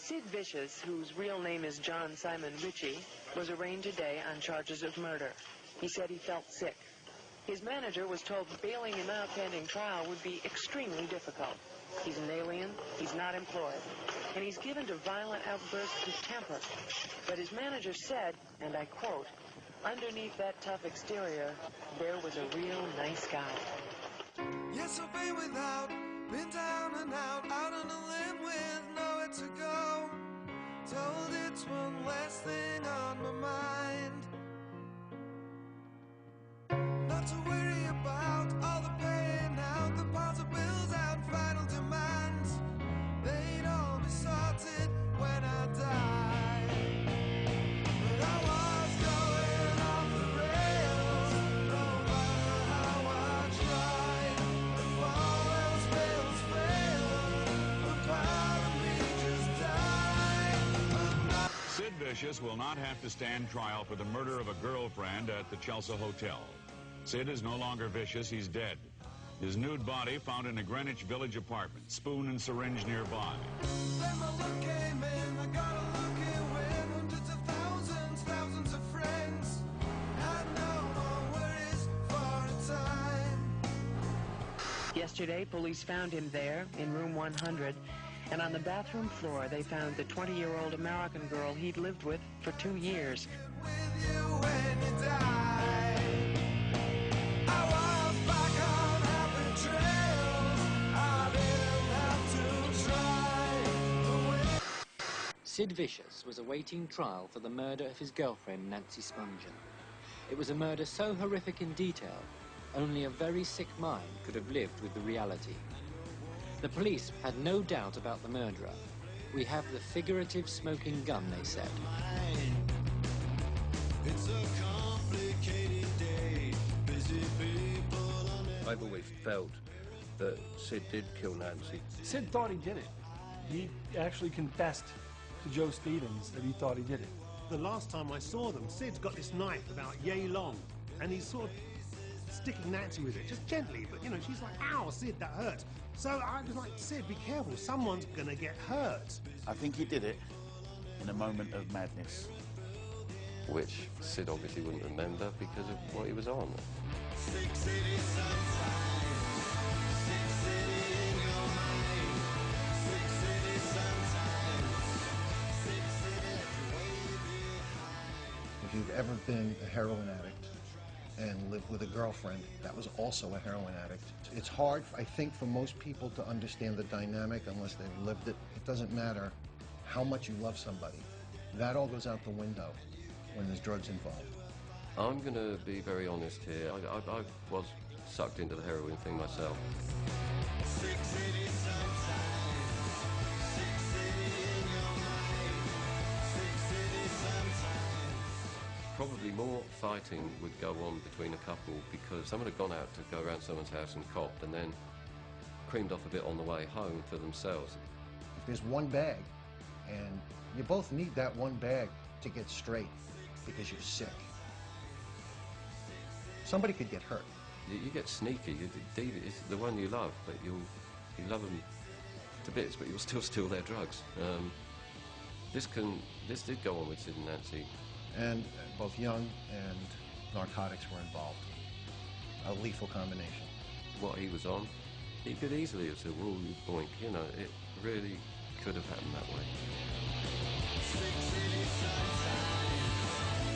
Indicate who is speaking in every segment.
Speaker 1: Sid Vicious, whose real name is John Simon Ritchie, was arraigned today on charges of murder. He said he felt sick. His manager was told bailing him out pending trial would be extremely difficult. He's an alien, he's not employed, and he's given to violent outbursts of temper. But his manager said, and I quote, "Underneath that tough exterior, there was a real nice guy."
Speaker 2: Yes, I've been without, been down and out on a limb with nowhere to go. Told it's one less thing on my mind. Not to worry about all the paying out, the piles of bills out, final demands. They'd all be sorted when I die. But I was going off the rails, no matter how I tried. If all else fails, a part of me just died.
Speaker 3: Sid Vicious will not have to stand trial for the murder of a girlfriend at the Chelsea Hotel. Sid is no longer vicious, he's dead. His nude body found in a Greenwich Village apartment, spoon and syringe nearby.
Speaker 2: Then my luck came in, I got a lucky win. Hundreds of thousands of friends. Had no more worries for a time.
Speaker 1: Yesterday, police found him there in room 100, and on the bathroom floor they found the 20-year-old American girl he'd lived with for 2 years.
Speaker 2: With you when you die.
Speaker 4: Sid Vicious was awaiting trial for the murder of his girlfriend, Nancy Spungen. It was a murder so horrific in detail, only a very sick mind could have lived with the reality. The police had no doubt about the murderer. We have the figurative smoking gun, they said.
Speaker 2: It's a complicated day, busy people on it.
Speaker 5: I've always felt that Sid did kill Nancy.
Speaker 6: Sid thought he did it. He actually confessed to Joe Stevens that he thought he did it.
Speaker 7: The last time I saw them, Sid's got this knife about yay long, and he's sort of sticking Nancy with it, just gently, but you know, she's like, ow, Sid, that hurts. So I was like, Sid, be careful, someone's gonna get hurt.
Speaker 8: I think he did it in a moment of madness.
Speaker 9: Which Sid obviously wouldn't remember because of what he was on.
Speaker 2: Sick city sometimes, sick city in your mind, sick city sometimes, sick city way behind.
Speaker 10: If you've ever been a heroin addict and lived with a girlfriend that was also a heroin addict, it's hard, I think, for most people to understand the dynamic unless they've lived it. It doesn't matter how much you love somebody. That all goes out the window when there's drugs involved.
Speaker 9: I'm going to be very honest here. I was sucked into the heroin thing myself.
Speaker 2: Sick city sometimes, sick city in your mind, sick city sometimes.
Speaker 9: Probably more fighting would go on between a couple because someone had gone out to go around someone's house and copped and then creamed off a bit on the way home for themselves.
Speaker 10: If there's one bag, and you both need that one bag to get straight because you're sick, somebody could get hurt.
Speaker 9: You get sneaky. It's the one you love, but you love them to bits, but you'll still steal their drugs. This did go on with Sid and Nancy.
Speaker 10: And both young and narcotics were involved. A lethal combination.
Speaker 9: What he was on, he could easily have said, "Whoa, you boink," you know, it really could have happened that way.
Speaker 2: Sick city sometimes,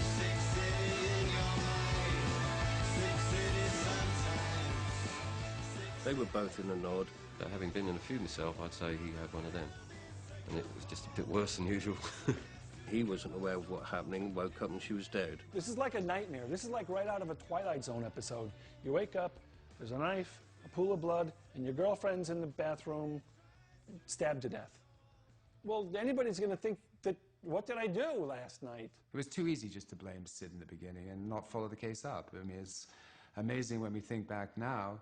Speaker 2: sick city in your mind, sick city sometimes.
Speaker 5: They were both in a nod.
Speaker 9: But having been in a few myself, I'd say he had one of them. And it was just a bit worse than usual.
Speaker 5: He wasn't aware of what happened, woke up and she was dead.
Speaker 6: This is like a nightmare. This is like right out of a Twilight Zone episode. You wake up, there's a knife, a pool of blood, and your girlfriend's in the bathroom, stabbed to death. Well, anybody's going to think that, what did I do last night?
Speaker 11: It was too easy just to blame Sid in the beginning and not follow the case up. I mean, it's amazing when we think back now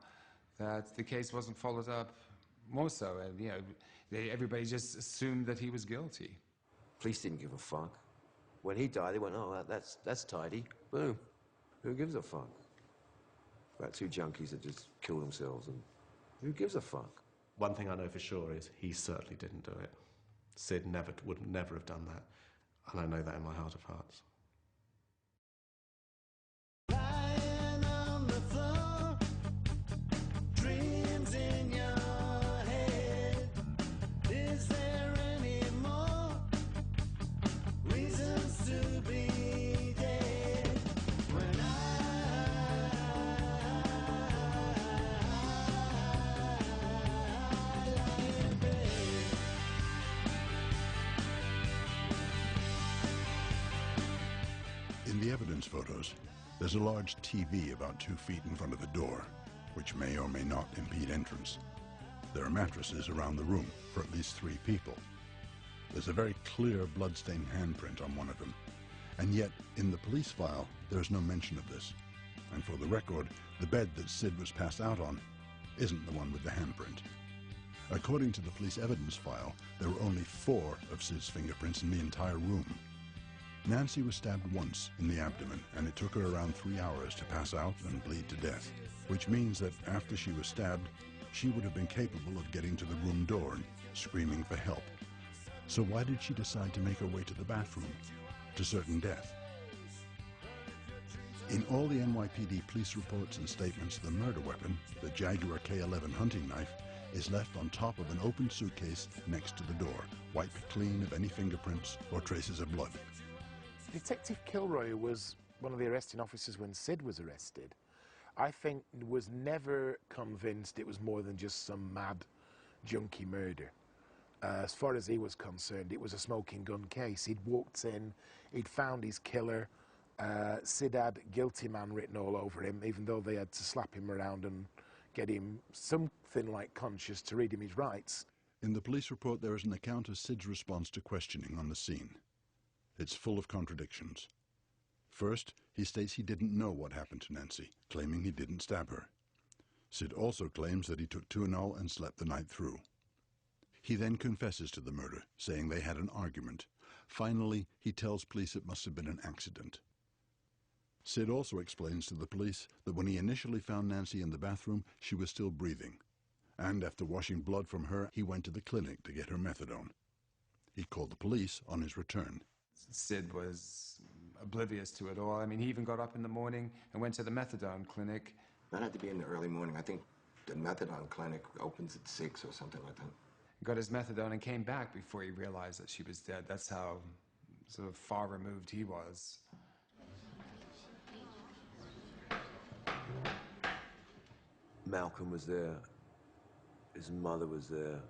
Speaker 11: that the case wasn't followed up more so. And, you know, everybody just assumed that he was guilty.
Speaker 12: Police didn't give a fuck. When he died, they went, "Oh, that's tidy." Boom. Who gives a fuck? About two junkies that just killed themselves, and who gives a fuck?
Speaker 7: One thing I know for sure is he certainly didn't do it.
Speaker 13: Sid would never have done that, and I know that in my heart of hearts.
Speaker 2: Lying on the floor, dreams in your head. Is there any more reasons to be dead? When
Speaker 14: In the evidence photos, there's a large TV about 2 feet in front of the door, which may or may not impede entrance. There are mattresses around the room for at least 3 people. There's a very clear bloodstained handprint on one of them, and yet in the police file there's no mention of this. And for the record, the bed that Sid was passed out on isn't the one with the handprint. According to the police evidence file, there were only 4 of Sid's fingerprints in the entire room. Nancy was stabbed once in the abdomen, and it took her around 3 hours to pass out and bleed to death, which means that after she was stabbed, she would have been capable of getting to the room door and screaming for help. So why did she decide to make her way to the bathroom, to certain death? In all the NYPD police reports and statements, the murder weapon, the Jaguar K11 hunting knife, is left on top of an open suitcase next to the door, wiped clean of any fingerprints or traces of blood.
Speaker 15: Detective Kilroy was one of the arresting officers when Sid was arrested. I think was never convinced it was more than just some mad junkie murder. As far as he was concerned, it was a smoking gun case. He'd walked in, he'd found his killer. Sid had guilty man written all over him, even though they had to slap him around and get him something like conscious to read him his rights.
Speaker 14: In the police report, there is an account of Sid's response to questioning on the scene. It's full of contradictions. First, he states he didn't know what happened to Nancy, claiming he didn't stab her. Sid also claims that he took Tuinal and slept the night through. He then confesses to the murder, saying they had an argument. Finally, he tells police it must have been an accident. Sid also explains to the police that when he initially found Nancy in the bathroom, she was still breathing. And after washing blood from her, he went to the clinic to get her methadone. He called the police on his return.
Speaker 11: Sid was oblivious to it all. I mean, he even got up in the morning and went to the methadone clinic.
Speaker 12: That had to be in the early morning. I think the methadone clinic opens at 6 or something like that.
Speaker 11: Got his methadone and came back before he realized that she was dead. That's how sort of far removed he was.
Speaker 12: Malcolm was there. His mother was there.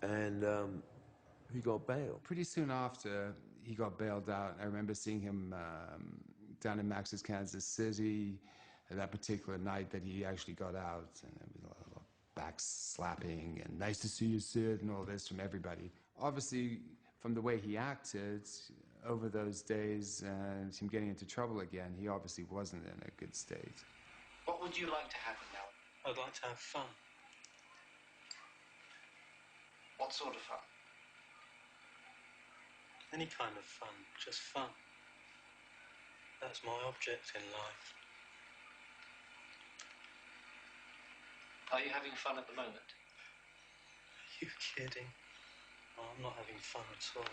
Speaker 12: And he got bailed.
Speaker 11: Pretty soon after he got bailed out, I remember seeing him down in Max's, Kansas City, that particular night that he actually got out. And there was a lot of back slapping and nice to see you, Sid, and all this from everybody. Obviously, from the way he acted over those days and him getting into trouble again, he obviously wasn't in a good state.
Speaker 4: What would you like to happen now?
Speaker 16: I'd like to have fun.
Speaker 4: What sort of fun?
Speaker 16: Any kind of fun, just fun. That's my object in life.
Speaker 4: Are you having fun at the moment?
Speaker 16: Are you kidding? Oh, I'm not having fun at all.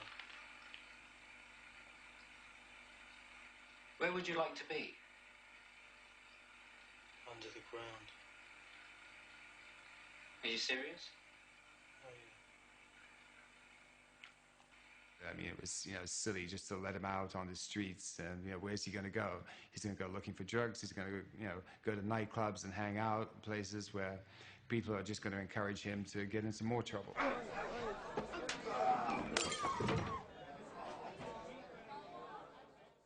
Speaker 4: Where would you like to be?
Speaker 16: Under the ground.
Speaker 4: Are you serious?
Speaker 16: Oh, yeah.
Speaker 11: I mean, it was, silly just to let him out on the streets. And, where's he going to go? He's going to go looking for drugs. He's going to, go to nightclubs and hang out, places where people are just going to encourage him to get into more trouble.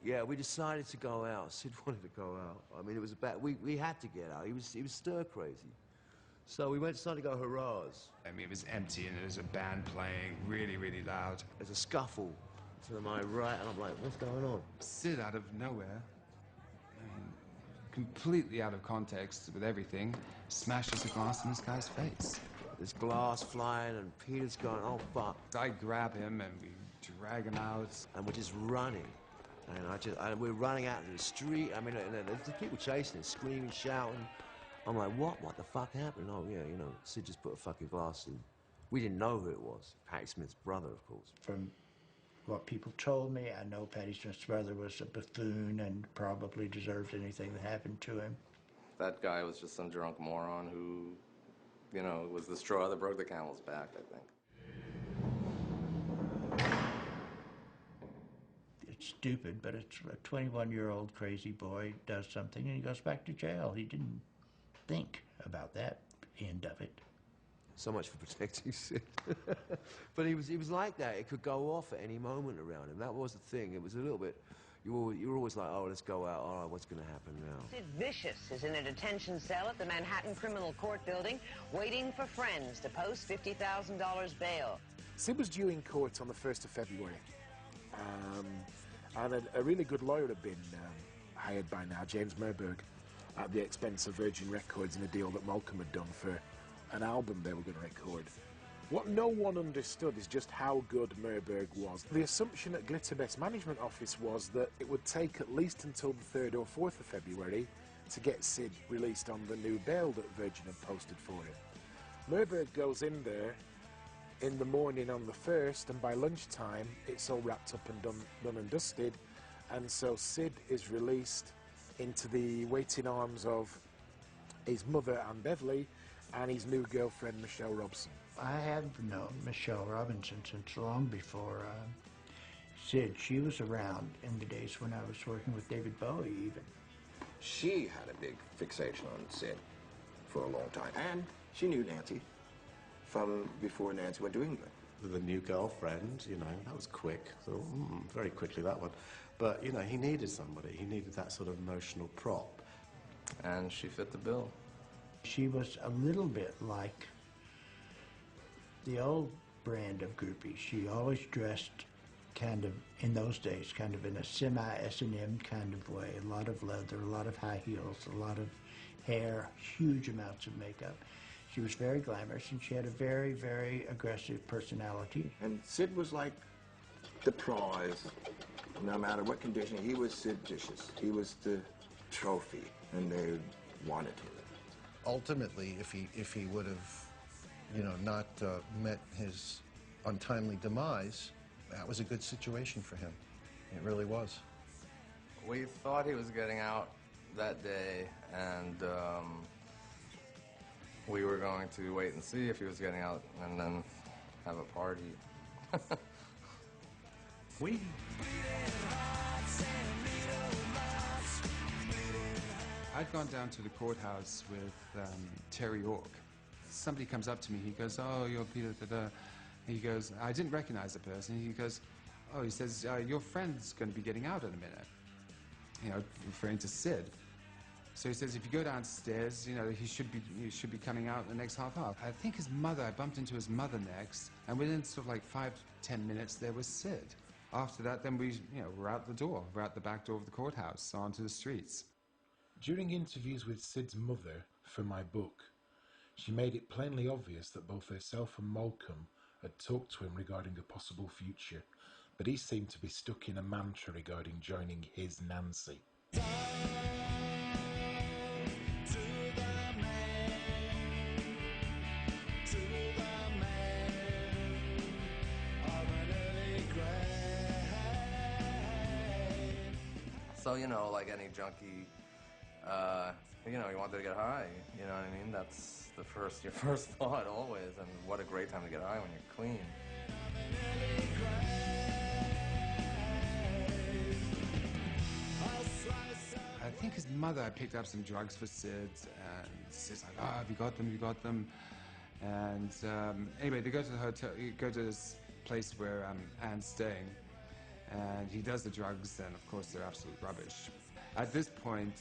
Speaker 12: Yeah, we decided to go out. Sid wanted to go out. I mean, it was we had to get out. He was stir crazy. So we started to go hurrahs.
Speaker 11: I mean, it was empty and there was a band playing really, really loud.
Speaker 12: There's a scuffle to my right, and I'm like, what's going on?
Speaker 11: Sid, out of nowhere, completely out of context with everything, smashes a glass in this guy's face.
Speaker 12: There's glass flying, and Peter's going, oh, fuck.
Speaker 11: I grab him, and we drag him out.
Speaker 12: And we're just running. And we're running out into the street. I mean, there's people chasing us, screaming, shouting. I'm like, what? What the fuck happened? Oh, yeah, Sid just put a fucking glass We didn't know who it was. Patti Smith's brother, of course.
Speaker 17: From what people told me, I know Patti Smith's brother was a buffoon and probably deserved anything that happened to him.
Speaker 18: That guy was just some drunk moron who, you know, was the straw that broke the camel's back, I think.
Speaker 17: It's stupid, but it's a 21-year-old crazy boy does something and he goes back to jail. He didn't think about that end of it.
Speaker 12: So much for protecting Sid. But he was like that. It could go off at any moment around him. That was the thing. It was a little bit... You were always like, oh, let's go out. All right, what's going to happen now?
Speaker 19: Sid Vicious is in a detention cell at the Manhattan Criminal Court building, waiting for friends to post $50,000 bail.
Speaker 15: Sid was due in court on the 1st of February. And a really good lawyer had been hired by now, James Merberg, at the expense of Virgin Records in a deal that Malcolm had done for an album they were going to record. What no one understood is just how good Merberg was. The assumption at Glitterbest Management Office was that it would take at least until the 3rd or 4th of February to get Sid released on the new bail that Virgin had posted for him. Merberg goes in there in the morning on the 1st, and by lunchtime it's all wrapped up and done and dusted, and so Sid is released into the waiting arms of his mother, Anne Beverly, and his new girlfriend, Michelle Robson.
Speaker 17: I have known Michelle Robinson since long before Sid. She was around in the days when I was working with David Bowie, even.
Speaker 20: She had a big fixation on Sid for a long time, and she knew Nancy from before Nancy went to England.
Speaker 13: With a new girlfriend, you know, that was quick. So, very quickly, that one. But, you know, he needed somebody. He needed that sort of emotional prop.
Speaker 18: And she fit the bill.
Speaker 17: She was a little bit like the old brand of groupie. She always dressed kind of, in those days, kind of in a semi-S&M kind of way. A lot of leather, a lot of high heels, a lot of hair, huge amounts of makeup. She was very glamorous, and she had a very, very aggressive personality.
Speaker 20: And Sid was like the prize. No matter what condition, he was Sid Vicious. He was the trophy, and they wanted him.
Speaker 10: Ultimately, if he would have, you know, not met his untimely demise, that was a good situation for him. It really was.
Speaker 18: We thought he was getting out that day, and we were going to wait and see if he was getting out and then have a party.
Speaker 11: I'd gone down to the courthouse with Terry Ork. Somebody comes up to me, he goes, oh, you're Peter, da-da. He goes, I didn't recognize the person. He goes, oh, he says, your friend's going to be getting out in a minute. You know, referring to Sid. So he says, if you go downstairs, you know, he should be coming out in the next half hour. I think his mother, I bumped into his mother next, and within sort of like 5 to 10 minutes, there was Sid. After that, then we're out the door. We're out the back door of the courthouse, onto the streets.
Speaker 15: During interviews with Sid's mother for my book, she made it plainly obvious that both herself and Malcolm had talked to him regarding a possible future, but he seemed to be stuck in a mantra regarding joining his Nancy.
Speaker 18: So, you know, like any junkie, you know, you wanted to get high, you know what I mean? That's your first thought always, and what a great time to get high when you're clean.
Speaker 11: I think his mother picked up some drugs for Sid, and Sid's like, oh, have you got them, you got them? And anyway, they go to the hotel, go to this place where Anne's staying, and he does the drugs, and of course they're absolute rubbish. At this point,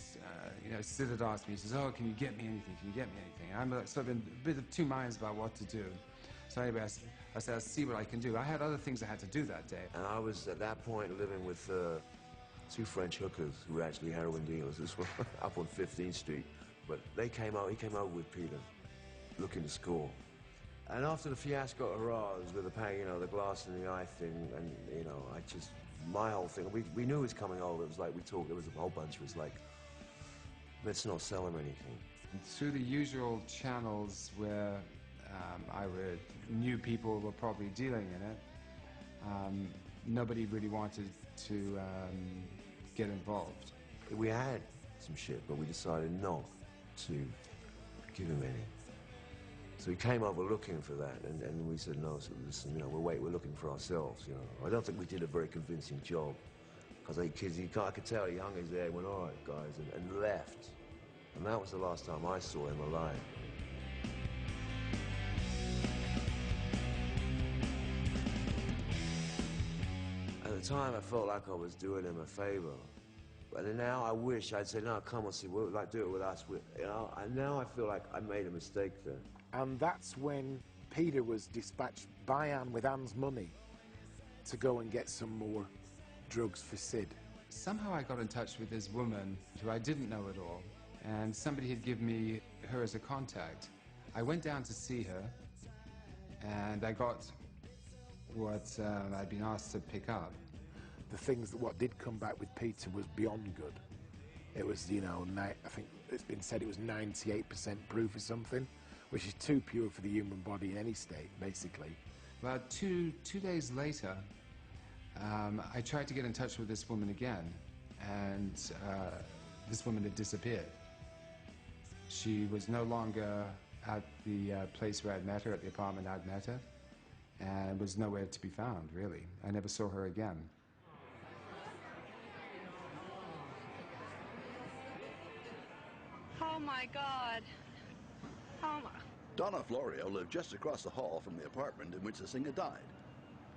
Speaker 11: you know, Sid had asked me, he says, oh, can you get me anything? Can you get me anything? And I'm sort of in a bit of two minds about what to do. So anyway, I said, I'll see what I can do. I had other things I had to do that day.
Speaker 12: And I was, at that point, living with 2 French hookers who were actually heroin dealers as well, up on 15th Street. But he came over with Peter, looking to score. And after the fiasco at Roz with the glass in the eye thing, and, you know, my whole thing, we knew he was coming over. It was like, we talked, there was a whole bunch. It was like, let's not sell him anything.
Speaker 11: And through the usual channels where Knew people were probably dealing in it. Nobody really wanted to get involved.
Speaker 12: We had some shit, but we decided not to give him any. So he came over looking for that, and we said, no, so listen, you know, we're looking for ourselves, you know. I don't think we did a very convincing job, because I could tell he hung his head, went, all right, guys, and left. And that was the last time I saw him alive. At the time, I felt like I was doing him a favor. But now I wish I'd say, no, come on, see, we'll like do it with us. You know, and now I feel like I made a mistake there.
Speaker 15: And that's when Peter was dispatched by Anne with Anne's money to go and get some more drugs for Sid.
Speaker 11: Somehow I got in touch with this woman who I didn't know at all, and somebody had given me her as a contact. I went down to see her, and I got what I'd been asked to pick up.
Speaker 15: The things that what did come back with Peter was beyond good. It was, you know, I think it's been said it was 98% proof or something, which is too pure for the human body in any state, basically.
Speaker 11: About two days later, I tried to get in touch with this woman again, and this woman had disappeared. She was no longer at the place where I'd met her, at the apartment I'd met her, and was nowhere to be found, really. I never saw her again.
Speaker 21: Oh, my God. Oh, my...
Speaker 14: Donna Florio lived just across the hall from the apartment in which the singer died.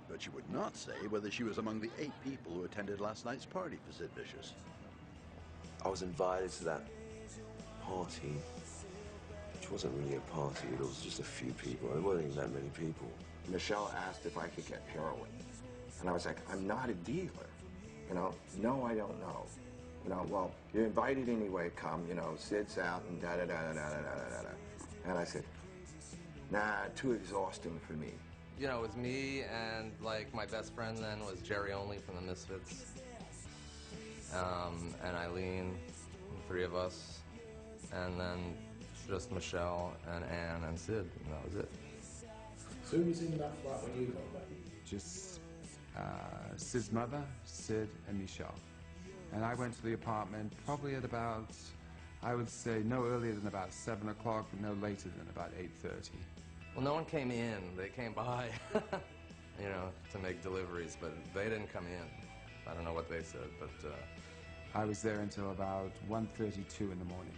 Speaker 14: But she would not say whether she was among the 8 people who attended last night's party for Sid Vicious.
Speaker 12: I was invited to that party, which wasn't really a party, it was just a few people. There wasn't even that many people.
Speaker 20: Michelle asked if I could get heroin. And I was like, I'm not a dealer. You know, no, I don't know. You know, well, you're invited anyway, come, you know, Sid's out and da-da-da-da-da-da-da-da. And I said, nah, too exhausting for me.
Speaker 18: You know, it was me and, like, my best friend then was Jerry Only from the Misfits. And Eileen, the 3 of us. And then just Michelle and Anne and Sid, and that was it.
Speaker 15: So who was in that flat when you got back?
Speaker 11: Just Sid's mother, Sid, and Michelle. And I went to the apartment probably at about, I would say, no earlier than about 7 o'clock, no later than about 8:30.
Speaker 18: Well, no one came in. They came by, you know, to make deliveries, but they didn't come in. I don't know what they said, but...
Speaker 11: I was there until about 1:32 in the morning.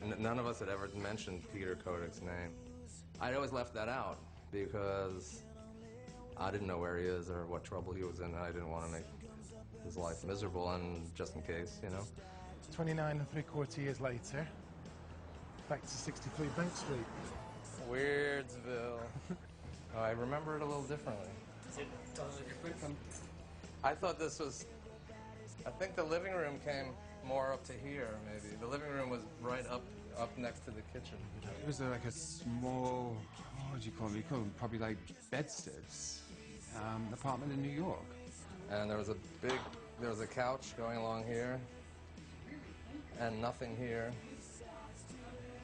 Speaker 18: And none of us had ever mentioned Peter Kodak's name. I'd always left that out because I didn't know where he is or what trouble he was in, and I didn't want to make his life miserable, and just in case, you know.
Speaker 7: 29 3/4 years later, back to 63 Bank Street.
Speaker 18: Weirdsville. Oh, I remember it a little differently. I thought this was... I think the living room came more up to here, maybe. The living room was right up next to the kitchen.
Speaker 11: It was like a small, what would you call them? You call them probably like bedsteads, apartment in New York.
Speaker 18: And there was a couch going along here, and nothing here.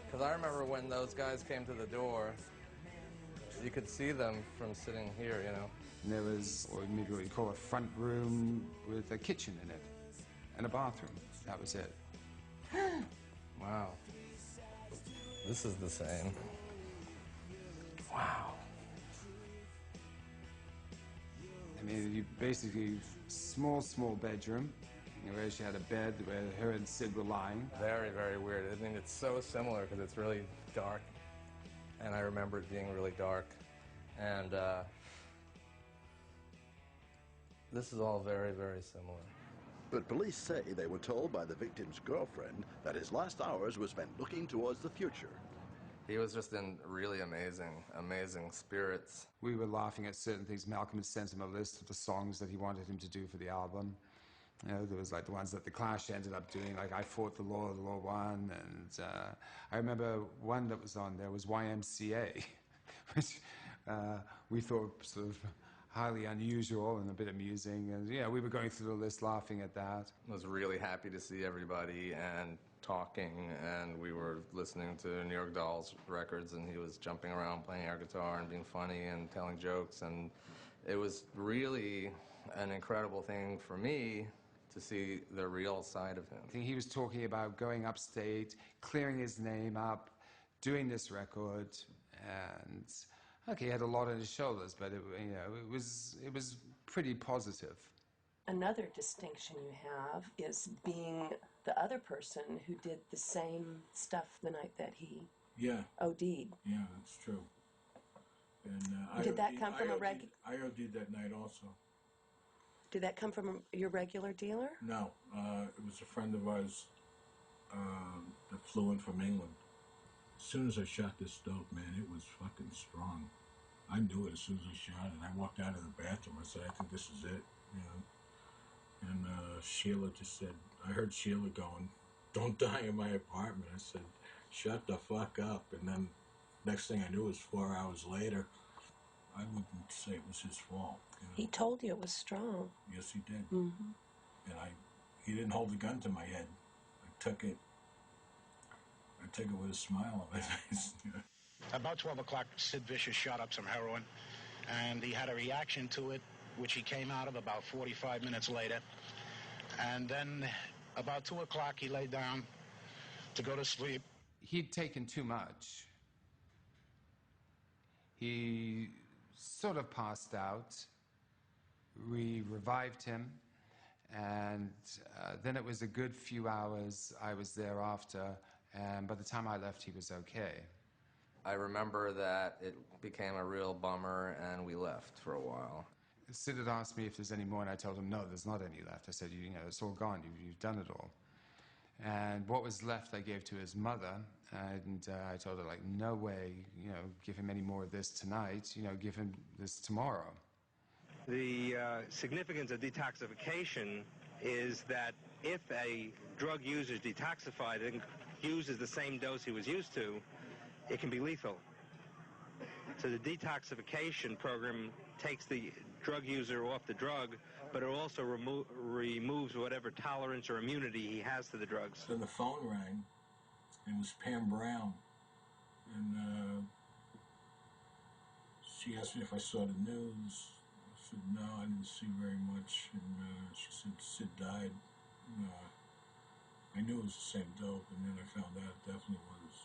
Speaker 18: Because I remember when those guys came to the door, you could see them from sitting here, you know.
Speaker 11: And there was, or maybe what you call a front room with a kitchen in it, and a bathroom. That was it.
Speaker 18: Wow. This is the same. Wow.
Speaker 11: I mean, you basically, small bedroom, where she had a bed where her and Sid were lying.
Speaker 18: Very, very weird. I mean, it's so similar because it's really dark. And I remember it being really dark. And this is all very, very similar.
Speaker 14: But police say they were told by the victim's girlfriend that his last hours were spent looking towards the future.
Speaker 18: He was just in really amazing spirits.
Speaker 11: We were laughing at certain things. Malcolm had sent him a list of the songs that he wanted him to do for the album. You know, there was like the ones that the Clash ended up doing, like I Fought the Law won, and I remember one that was on there was YMCA, which we thought sort of highly unusual and a bit amusing, and yeah, we were going through the list laughing at that.
Speaker 18: I was really happy to see everybody, and talking, and we were listening to New York Dolls records, and he was jumping around playing air guitar and being funny and telling jokes, and it was really an incredible thing for me to see the real side of him.
Speaker 11: He was talking about going upstate, clearing his name up, doing this record, and okay, he had a lot on his shoulders, but it was pretty positive.
Speaker 3: Another distinction you have is being the other person who did the same stuff the night that he OD'd.
Speaker 22: Yeah, that's true. And
Speaker 3: did that come from a regular?
Speaker 22: I OD'd that night also.
Speaker 3: Did that come from your regular dealer?
Speaker 22: No, it was a friend of ours that flew in from England. As soon as I shot this dope, man, it was fucking strong. I knew it as soon as I shot it. I walked out of the bathroom. I said, I think this is it, you know. And Sheila just said, I heard Sheila going, don't die in my apartment. I said, shut the fuck up. And then next thing I knew was 4 hours later. I wouldn't say it was his fault. You know?
Speaker 3: He told you it was strong.
Speaker 22: Yes, he did.
Speaker 3: Mm-hmm.
Speaker 22: And he didn't hold the gun to my head. I took it with a smile on my face.
Speaker 23: About 12 o'clock, Sid Vicious shot up some heroin, and he had a reaction to it, which he came out of about 45 minutes later. And then about 2 o'clock, he lay down to go to sleep.
Speaker 11: He'd taken too much. He sort of passed out. We revived him, and then it was a good few hours I was there after, and by the time I left, he was okay.
Speaker 18: I remember that it became a real bummer, and we left for a while.
Speaker 11: Sid had asked me if there's any more, and I told him, no, there's not any left. I said, it's all gone. You've done it all. And what was left I gave to his mother, and I told her, like, no way, give him any more of this tonight. Give him this tomorrow.
Speaker 24: The significance of detoxification is that if a drug user is detoxified and uses the same dose he was used to, it can be lethal. So the detoxification program takes the drug user off the drug, but it also removes whatever tolerance or immunity he has to the drugs.
Speaker 22: Then the phone rang. It was Pam Brown. And she asked me if I saw the news. I said, no, I didn't see very much. And she said, Sid died. And, I knew it was the same dope, and then I found out it definitely was.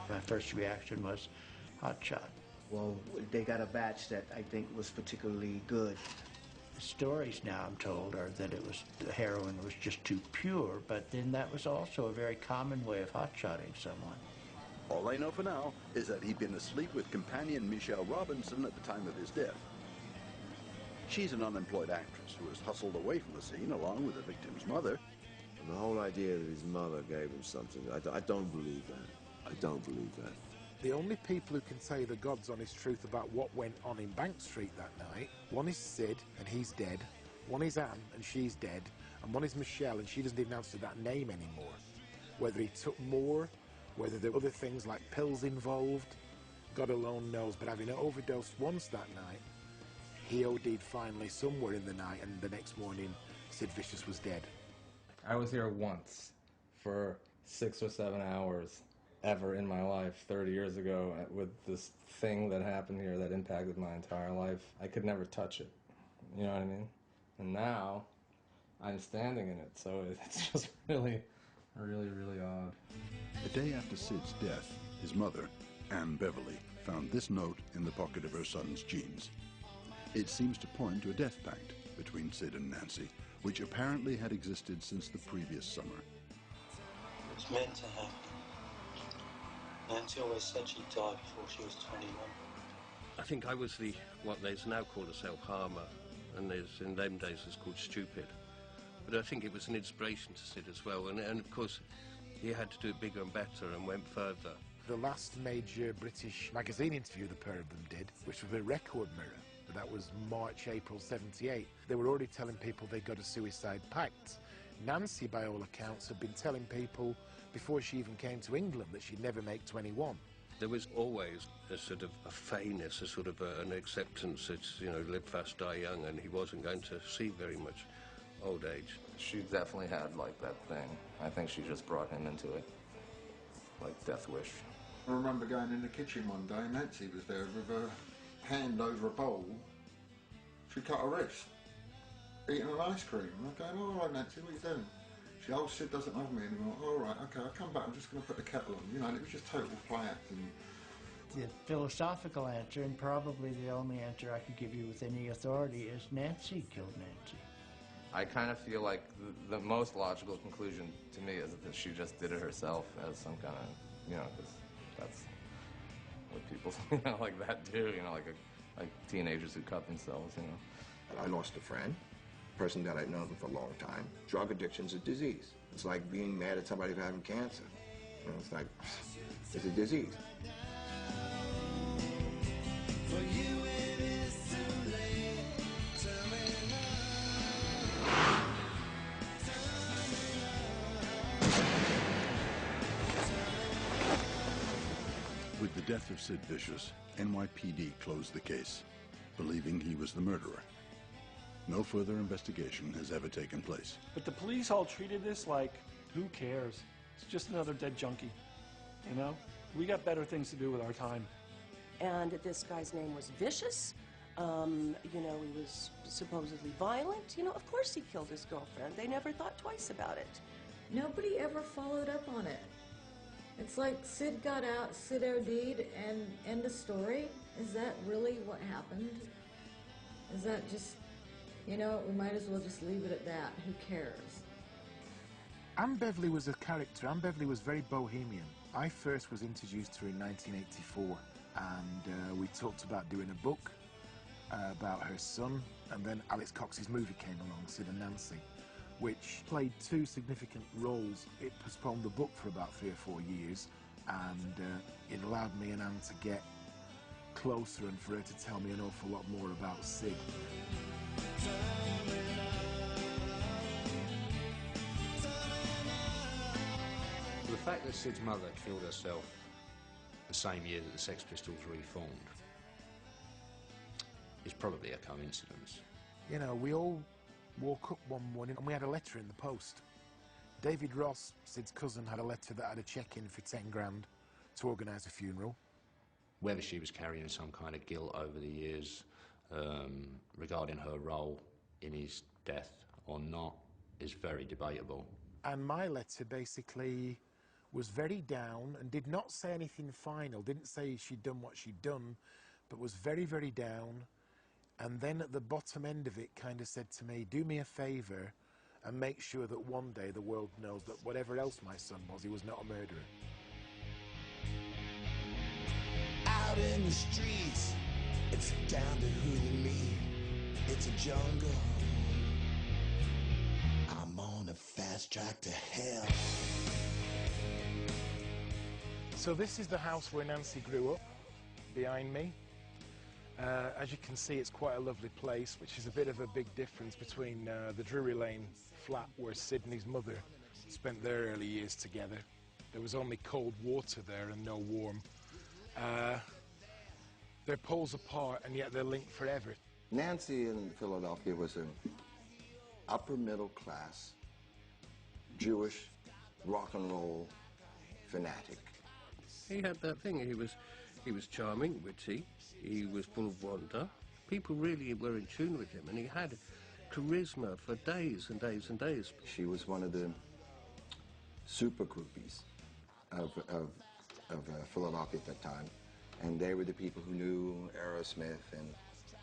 Speaker 17: My first reaction was Hot Shot.
Speaker 25: Well, they got a batch that I think was particularly good.
Speaker 17: The stories now I'm told are that the heroin was just too pure, but then that was also a very common way of hot-shotting someone.
Speaker 14: All I know for now is that he'd been asleep with companion Michelle Robinson at the time of his death. She's an unemployed actress who was hustled away from the scene along with the victim's mother.
Speaker 12: And the whole idea that his mother gave him something, I don't believe that. I don't believe that.
Speaker 15: The only people who can say the God's honest truth about what went on in Bank Street that night, one is Sid, and he's dead. One is Anne, and she's dead. And one is Michelle, and she doesn't even answer that name anymore. Whether he took more, whether there were other things like pills involved, God alone knows. But having overdosed once that night, he OD'd finally somewhere in the night, and the next morning, Sid Vicious was dead.
Speaker 18: I was here once for 6 or 7 hours ever in my life 30 years ago with this thing that happened here that impacted my entire life. I could never touch it, you know what I mean? And now I'm standing in it, so it's just really, really, really odd.
Speaker 14: A day after Sid's death, his mother, Anne Beverly, found this note in the pocket of her son's jeans. It seems to point to a death pact between Sid and Nancy, which apparently had existed since the previous summer.
Speaker 16: It's meant to happen. Nancy always said she'd die before she was 21.
Speaker 5: I think I was what there's now called a self-harmer, and in them days it's called stupid. But I think it was an inspiration to Sid as well, and of course he had to do it bigger and better and went further.
Speaker 15: The last major British magazine interview the pair of them did, which was a Record Mirror, that was March, April 78, they were already telling people they got a suicide pact. Nancy, by all accounts, had been telling people before she even came to England that she'd never make 21.
Speaker 5: There was always a sort of a fairness, a sort of an acceptance that, you know, live fast, die young, and he wasn't going to see very much old age.
Speaker 18: She definitely had, like, that thing. I think she just brought him into it, like Death Wish.
Speaker 1: I remember going in the kitchen one day, Nancy was there with her hand over a bowl. She cut her wrist, eating an ice cream. And I'm going, all right, Nancy, what are you doing? She, oh, Sid doesn't love me anymore. All right, okay, I'll come back, I'm just going to put the kettle on. You know, and it was just total play acting.
Speaker 17: The philosophical answer, and probably the only answer I could give you with any authority, is Nancy killed Nancy.
Speaker 18: I kind of feel like the most logical conclusion to me is that she just did it herself as some kind of, you know, because that's what people, you know, like that do, you know, like teenagers who cut themselves, you know.
Speaker 20: I lost a friend, a person that I'd known for a long time. Drug addiction's a disease. It's like being mad at somebody for having cancer. You know, it's like, it's a disease.
Speaker 2: For you it is too late. Tell me
Speaker 14: With the death of Sid Vicious, NYPD closed the case, believing he was the murderer. No further investigation has ever taken place.
Speaker 6: But the police all treated this like, who cares? It's just another dead junkie. You know? We got better things to do with our time.
Speaker 8: And this guy's name was Vicious. You know, he was supposedly violent. You know, of course he killed his girlfriend. They never thought twice about it.
Speaker 9: Nobody ever followed up on it. It's like Sid got out, Sid OD'd, and end of story. Is that really what happened? Is that just, you know, we might as well just leave it at that. Who cares?
Speaker 15: Anne Beverly was a character. Anne Beverly was very bohemian. I first was introduced to her in 1984, and we talked about doing a book about her son, and then Alex Cox's movie came along, Sid and Nancy, which played two significant roles. It postponed the book for about 3 or 4 years, and it allowed me and Anne to get closer and for her to tell me an awful lot more about Sid.
Speaker 26: The fact that Sid's mother killed herself the same year that the Sex Pistols reformed is probably a coincidence.
Speaker 15: You know, we all woke up one morning and we had a letter in the post. David Ross, Sid's cousin, had a letter that had a check-in for 10 grand to organise a funeral.
Speaker 26: Whether she was carrying some kind of guilt over the years regarding her role in his death or not is very debatable.
Speaker 15: And my letter basically was very down and did not say anything final, didn't say she'd done what she'd done, but was very, very down. And then at the bottom end of it kind of said to me, do me a favour and make sure that one day the world knows that whatever else my son was, he was not a murderer.
Speaker 2: Out in the streets, it's down to who you meet. It's a jungle. I'm on a fast track to hell.
Speaker 15: So this is the house where Nancy grew up, behind me. As you can see, it's quite a lovely place, which is a bit of a big difference between the Drury Lane flat where Sid and his mother spent their early years together. There was only cold water there and no warm. They're poles apart, and yet they're linked forever.
Speaker 20: Nancy in Philadelphia was an upper middle class Jewish rock and roll fanatic.
Speaker 5: He had that thing. He was charming, witty. He was full of wonder. People really were in tune with him, and he had charisma for days and days and days.
Speaker 20: She was one of the super groupies of Philadelphia at that time, and they were the people who knew Aerosmith and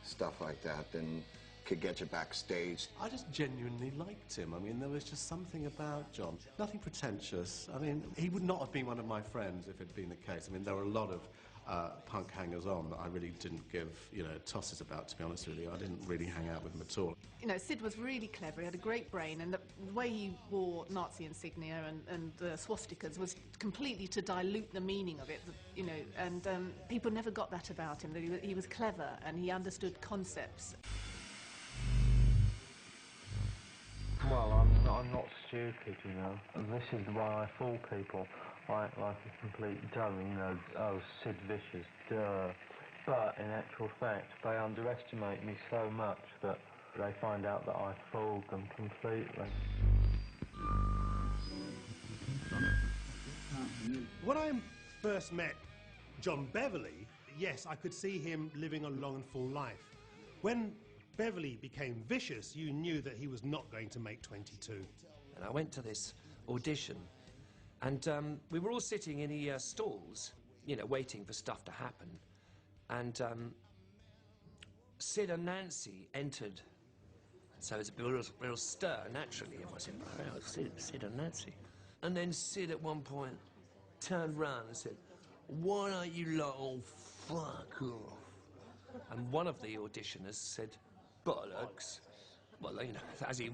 Speaker 20: stuff like that, and could get you backstage.
Speaker 13: I just genuinely liked him. I mean, there was just something about John. Nothing pretentious. I mean, he would not have been one of my friends if it had been the case. I mean, there were a lot of punk hangers-on that I really didn't give, you know, tosses about, to be honest with you. I didn't really hang out with him at all.
Speaker 27: You know, Sid was really clever. He had a great brain, and the way he wore Nazi insignia and swastikas was completely to dilute the meaning of it, you know, and people never got that about him, that he was clever and he understood concepts.
Speaker 18: Well, I'm not
Speaker 3: stupid, you know. And this is why I fool people, like a complete dummy, you know. Oh, Sid Vicious, duh. But in actual fact, they underestimate me so much that they find out that I fooled them completely.
Speaker 13: When I first met John Beverly, yes, I could see him living a long and full life. When Beverly became vicious, you knew that he was not going to make 22.
Speaker 4: And I went to this audition, and we were all sitting in the stalls, you know, waiting for stuff to happen. And Sid and Nancy entered. So it was a real stir, naturally. Everyone said, oh, Sid and Nancy. And then Sid at one point turned round and said, why don't you lot all fuck off? And one of the auditioners said, bollocks. Well, you know, as you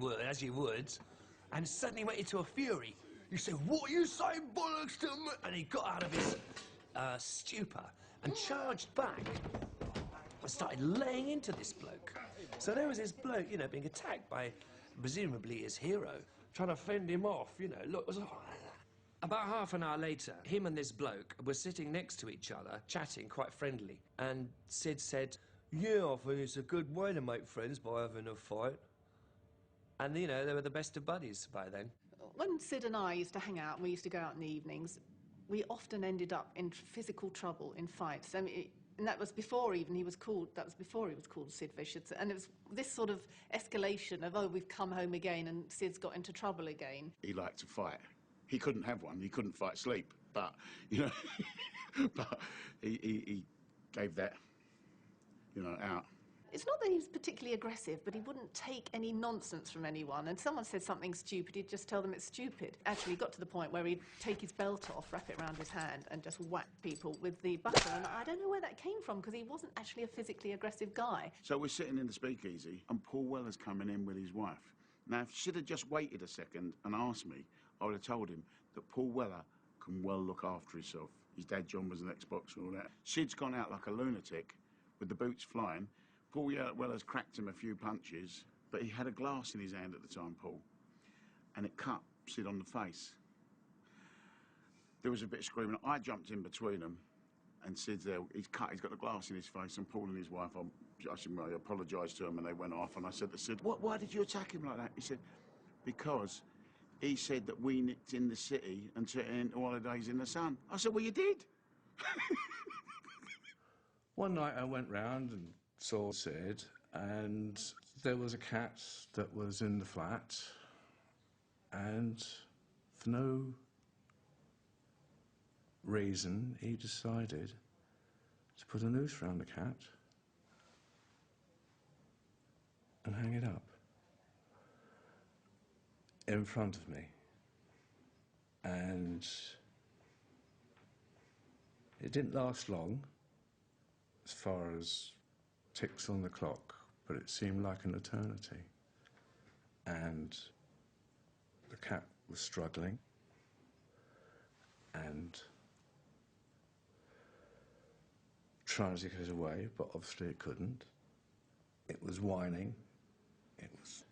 Speaker 4: would. And suddenly went into a fury. He said, what are you saying, bollocks to me? And he got out of his stupor and charged back and started laying into this bloke. So there was this bloke, you know, being attacked by presumably his hero, trying to fend him off, you know. Look, it was about half an hour later, him and this bloke were sitting next to each other, chatting quite friendly, and Sid said, yeah, I think it's a good way to make friends by having a fight. And, you know, they were the best of buddies by then.
Speaker 27: When Sid and I used to hang out, and we used to go out in the evenings, we often ended up in physical trouble, in fights. I mean, and that was before even he was called, Sid Vicious. And it was this sort of escalation of, oh, we've come home again and Sid's got into trouble again.
Speaker 7: He liked to fight. He couldn't have one. He couldn't fight sleep. But, you know, but he gave that, you know, out.
Speaker 27: It's not that he was particularly aggressive, but he wouldn't take any nonsense from anyone. And someone said something stupid, he'd just tell them it's stupid. Actually, he got to the point where he'd take his belt off, wrap it around his hand, and just whack people with the butter. And I don't know where that came from, because he wasn't actually a physically aggressive guy.
Speaker 7: So we're sitting in the speakeasy, and Paul Weller's coming in with his wife. Now, if Sid had just waited a second and asked me, I would have told him that Paul Weller can well look after himself. His dad, John, was an ex-boxer and all that. Sid's gone out like a lunatic, with the boots flying. Paul Weller's cracked him a few punches, but he had a glass in his hand at the time, Paul, and it cut Sid on the face. There was a bit of screaming. I jumped in between them, and Sid's there. He's got the glass in his face, and Paul and his wife, I said, well, I apologised to him, and they went off, and I said to Sid, why did you attack him like that? He said, because he said that we nicked in the city and took in holidays in the sun. I said, well, you did.
Speaker 10: One night I went round and saw Sid, and there was a cat that was in the flat, and for no reason he decided to put a noose around the cat and hang it up in front of me. And it didn't last long as far as ticks on the clock, but it seemed like an eternity. And the cat was struggling and trying to get away, but obviously it couldn't. It was whining. It was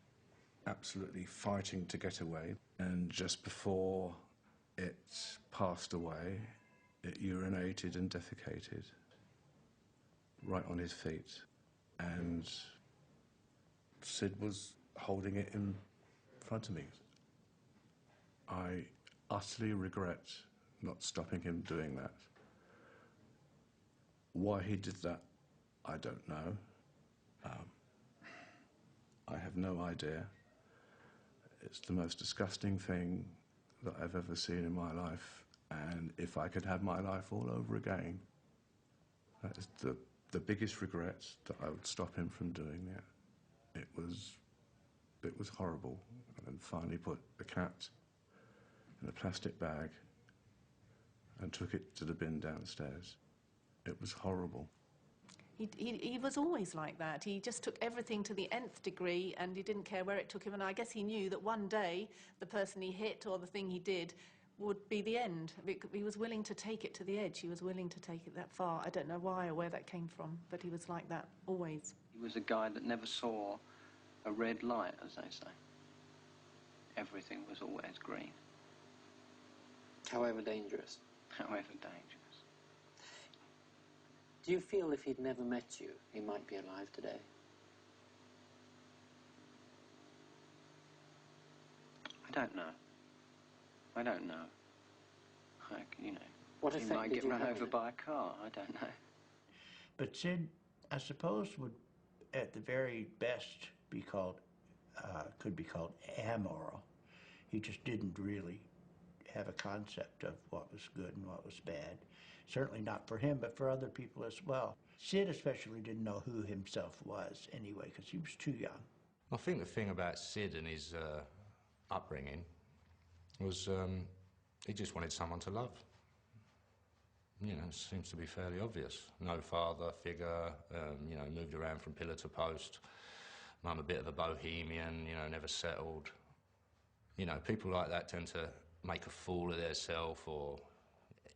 Speaker 10: absolutely fighting to get away. And just before it passed away, it urinated and defecated right on his feet. And Sid was holding it in front of me. I utterly regret not stopping him doing that. Why he did that, I don't know. I have no idea. It's the most disgusting thing that I've ever seen in my life, and if I could have my life all over again, that is the biggest regret, that I would stop him from doing that. It was horrible. And then finally put the cat in a plastic bag and took it to the bin downstairs. It was horrible.
Speaker 27: He was always like that. He just took everything to the nth degree, and he didn't care where it took him. And I guess he knew that one day the person he hit or the thing he did would be the end. He was willing to take it to the edge. He was willing to take it that far. I don't know why or where that came from, but he was like that, always.
Speaker 19: He was a guy that never saw a red light, as they say.
Speaker 11: everything was always green.
Speaker 19: However dangerous.
Speaker 11: However dangerous.
Speaker 19: Do you feel if he'd never met you, he might be alive today?
Speaker 11: I don't know. I don't know. Like, you know,
Speaker 19: What
Speaker 11: he
Speaker 19: effect
Speaker 11: might
Speaker 19: did
Speaker 11: get
Speaker 19: you
Speaker 11: run
Speaker 19: have
Speaker 11: over
Speaker 19: on
Speaker 11: by a car. I don't know.
Speaker 17: But Sid, I suppose, would at the very best be called, could be called amoral. He just didn't really have a concept of what was good and what was bad. Certainly not for him, but for other people as well. Sid especially didn't know who himself was anyway, because he was too young.
Speaker 26: I think the thing about Sid and his upbringing was he just wanted someone to love. You know, it seems to be fairly obvious. No father figure, you know, moved around from pillar to post. Mum a bit of a bohemian, you know, never settled. You know, people like that tend to make a fool of themselves or,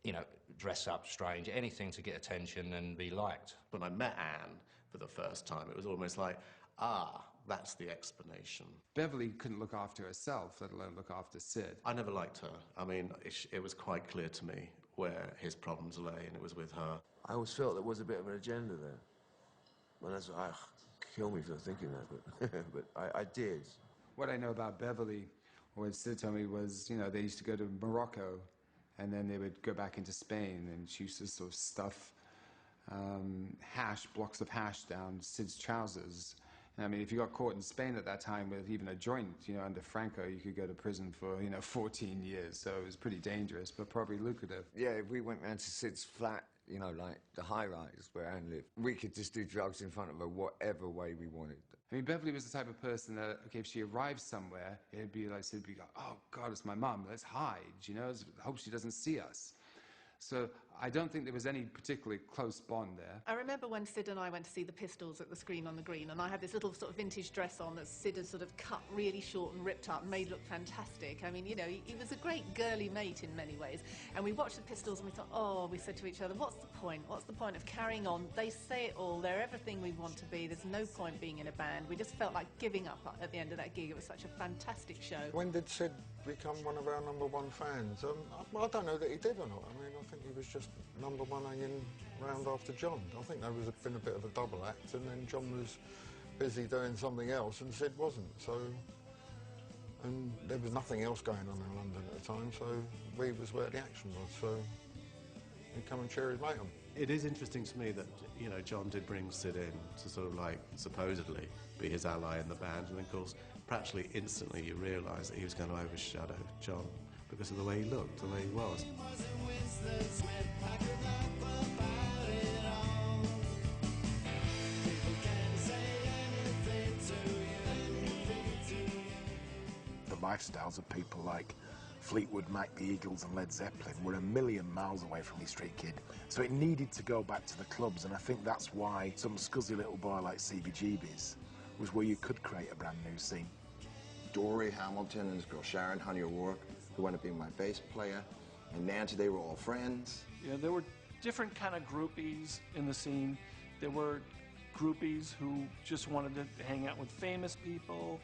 Speaker 26: you know, dress up strange, anything to get attention and be liked.
Speaker 13: When I met Anne for the first time, it was almost like, ah, that's the explanation.
Speaker 21: Beverly couldn't look after herself, let alone look after Sid.
Speaker 13: I never liked her. I mean, it was quite clear to me where his problems lay, and it was with her.
Speaker 12: I always felt there was a bit of an agenda there. Well, that's kill me for thinking that, but I did.
Speaker 21: What I know about Beverly, or what Sid told me, was, you know, they used to go to Morocco, and then they would go back into Spain, and she used to sort of stuff blocks of hash down Sid's trousers. And I mean, if you got caught in Spain at that time with even a joint, you know, under Franco, you could go to prison for, you know, 14 years. So it was pretty dangerous, but probably lucrative.
Speaker 22: Yeah, if we went round to Sid's flat, you know, like the high-rise where Anne lived, we could just do drugs in front of her whatever way we wanted.
Speaker 21: I mean, Beverly was the type of person that, okay, if she arrived somewhere, it'd be like, Sid would be like, oh, God, it's my mum, let's hide, you know, I hope she doesn't see us. So I don't think there was any particularly close bond there.
Speaker 27: I remember when Sid and I went to see the Pistols at the Screen on the Green, and I had this little sort of vintage dress on that Sid had sort of cut really short and ripped up and made look fantastic. I mean, you know, he was a great girly mate in many ways. And we watched the Pistols and we thought, oh, we said to each other, what's the point? What's the point of carrying on? They say it all. They're everything we want to be. There's no point being in a band. We just felt like giving up at the end of that gig. It was such a fantastic show.
Speaker 1: When did Sid become one of our #1 fans? I don't know that he did or not. I mean, I think he was just #1 hanging round after John. I think there was been a bit of a double act, and then John was busy doing something else and Sid wasn't. So, and there was nothing else going on in London at the time, so we was where the action was. So he'd come and cheer his mate on.
Speaker 13: It is interesting to me that, you know, John did bring Sid in to sort of like supposedly be his ally in the band, and of course practically instantly you realise that he was going to overshadow John because of the way he looked, the way he was.
Speaker 15: The lifestyles of people like Fleetwood Mac, the Eagles and Led Zeppelin were a million miles away from the street kid. So it needed to go back to the clubs, and I think that's why some scuzzy little boy like CBGB's was where you could create a brand new scene.
Speaker 20: Dory Hamilton and his girl Sharon Honey O'Rourke, who ended up being my bass player, and Nancy, they were all friends.
Speaker 6: Yeah, there were different kind of groupies in the scene. There were groupies who just wanted to hang out with famous people,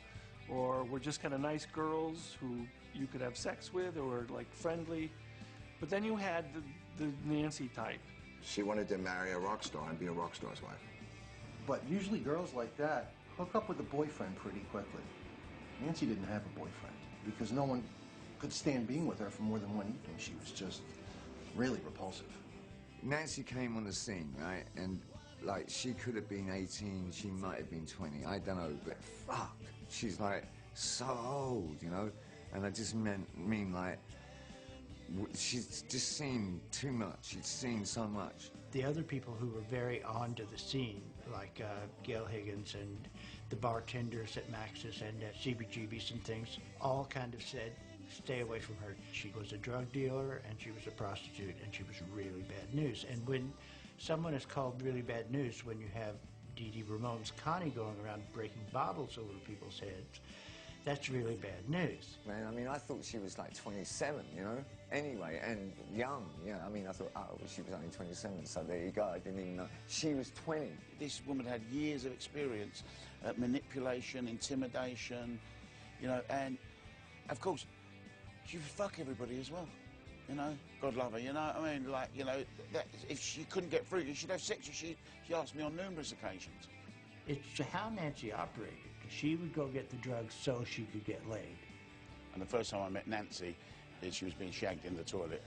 Speaker 6: or were just kind of nice girls who you could have sex with, or were like friendly. But then you had the Nancy type.
Speaker 20: She wanted to marry a rock star and be a rock star's wife.
Speaker 23: But usually girls like that hook up with a boyfriend pretty quickly. Nancy didn't have a boyfriend because no one could stand being with her for more than one evening. She was just really repulsive.
Speaker 22: Nancy came on the scene, right? And, like, she could have been 18, she might have been 20, I don't know, but fuck, she's, like, so old, you know? And I just mean, like, she's just seen too much. She's seen so much.
Speaker 17: The other people who were very onto the scene, like Gail Higgins and the bartenders at Max's and at CBGB's and things, all kind of said, stay away from her. She was a drug dealer and she was a prostitute and she was really bad news. And when someone is called really bad news, when you have Dee Dee Ramone's Connie going around breaking bottles over people's heads, that's really bad news.
Speaker 22: Man, I mean, I thought she was like 27, you know? Anyway, and young, yeah. I mean, I thought, oh, well, she was only 27, so there you go. I didn't even know. She was 20.
Speaker 24: This woman had years of experience at manipulation, intimidation, you know, and
Speaker 7: of course, she would fuck everybody as well. You know, God love her, you know, I mean, like, you know, that, if she couldn't get through, she'd have sex. She asked me on numerous occasions.
Speaker 17: It's how Nancy operated. She would go get the drugs so she could get laid.
Speaker 7: And the first time I met Nancy, she was being shagged in the toilet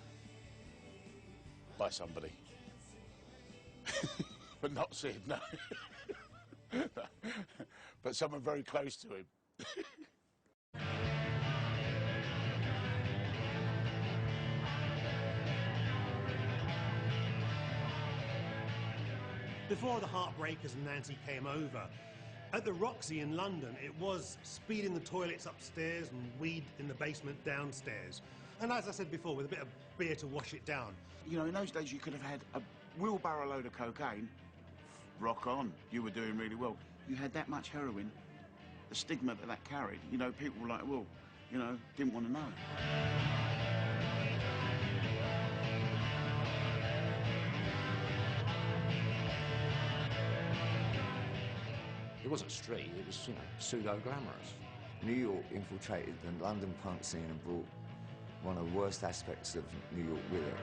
Speaker 7: by somebody. But not Sid, no. But someone very close to him.
Speaker 2: Before the Heartbreakers and Nancy came over, at the Roxy in London, it was speed in the toilets upstairs and weed in the basement downstairs. And as I said before, with a bit of beer to wash it down.
Speaker 7: You know, in those days you could have had a wheelbarrow load of cocaine, rock on, you were doing really well. You had that much heroin, the stigma that carried, you know, people were like, well, you know, didn't want to know.
Speaker 22: It wasn't street, it was, you know, pseudo-glamorous. New York infiltrated the London punk scene and brought one of the worst aspects of New York with it.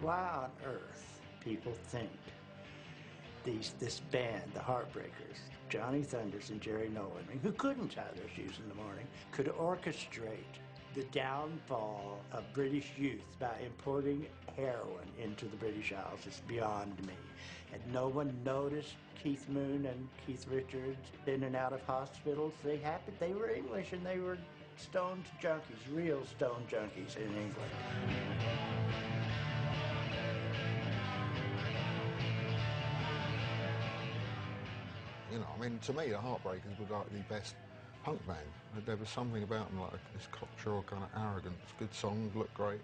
Speaker 17: Why on earth people think this band, the Heartbreakers, Johnny Thunders and Jerry Nolan, who couldn't tie their shoes in the morning, could orchestrate the downfall of British youth by importing heroin into the British Isles is beyond me. And no one noticed Keith Moon and Keith Richards in and out of hospitals. They were English and they were stoned junkies, real stone junkies in England.
Speaker 1: You know, I mean, to me, the Heartbreakers were like the best punk band. There was something about them, like this cocksure kind of arrogance, good songs, looked great.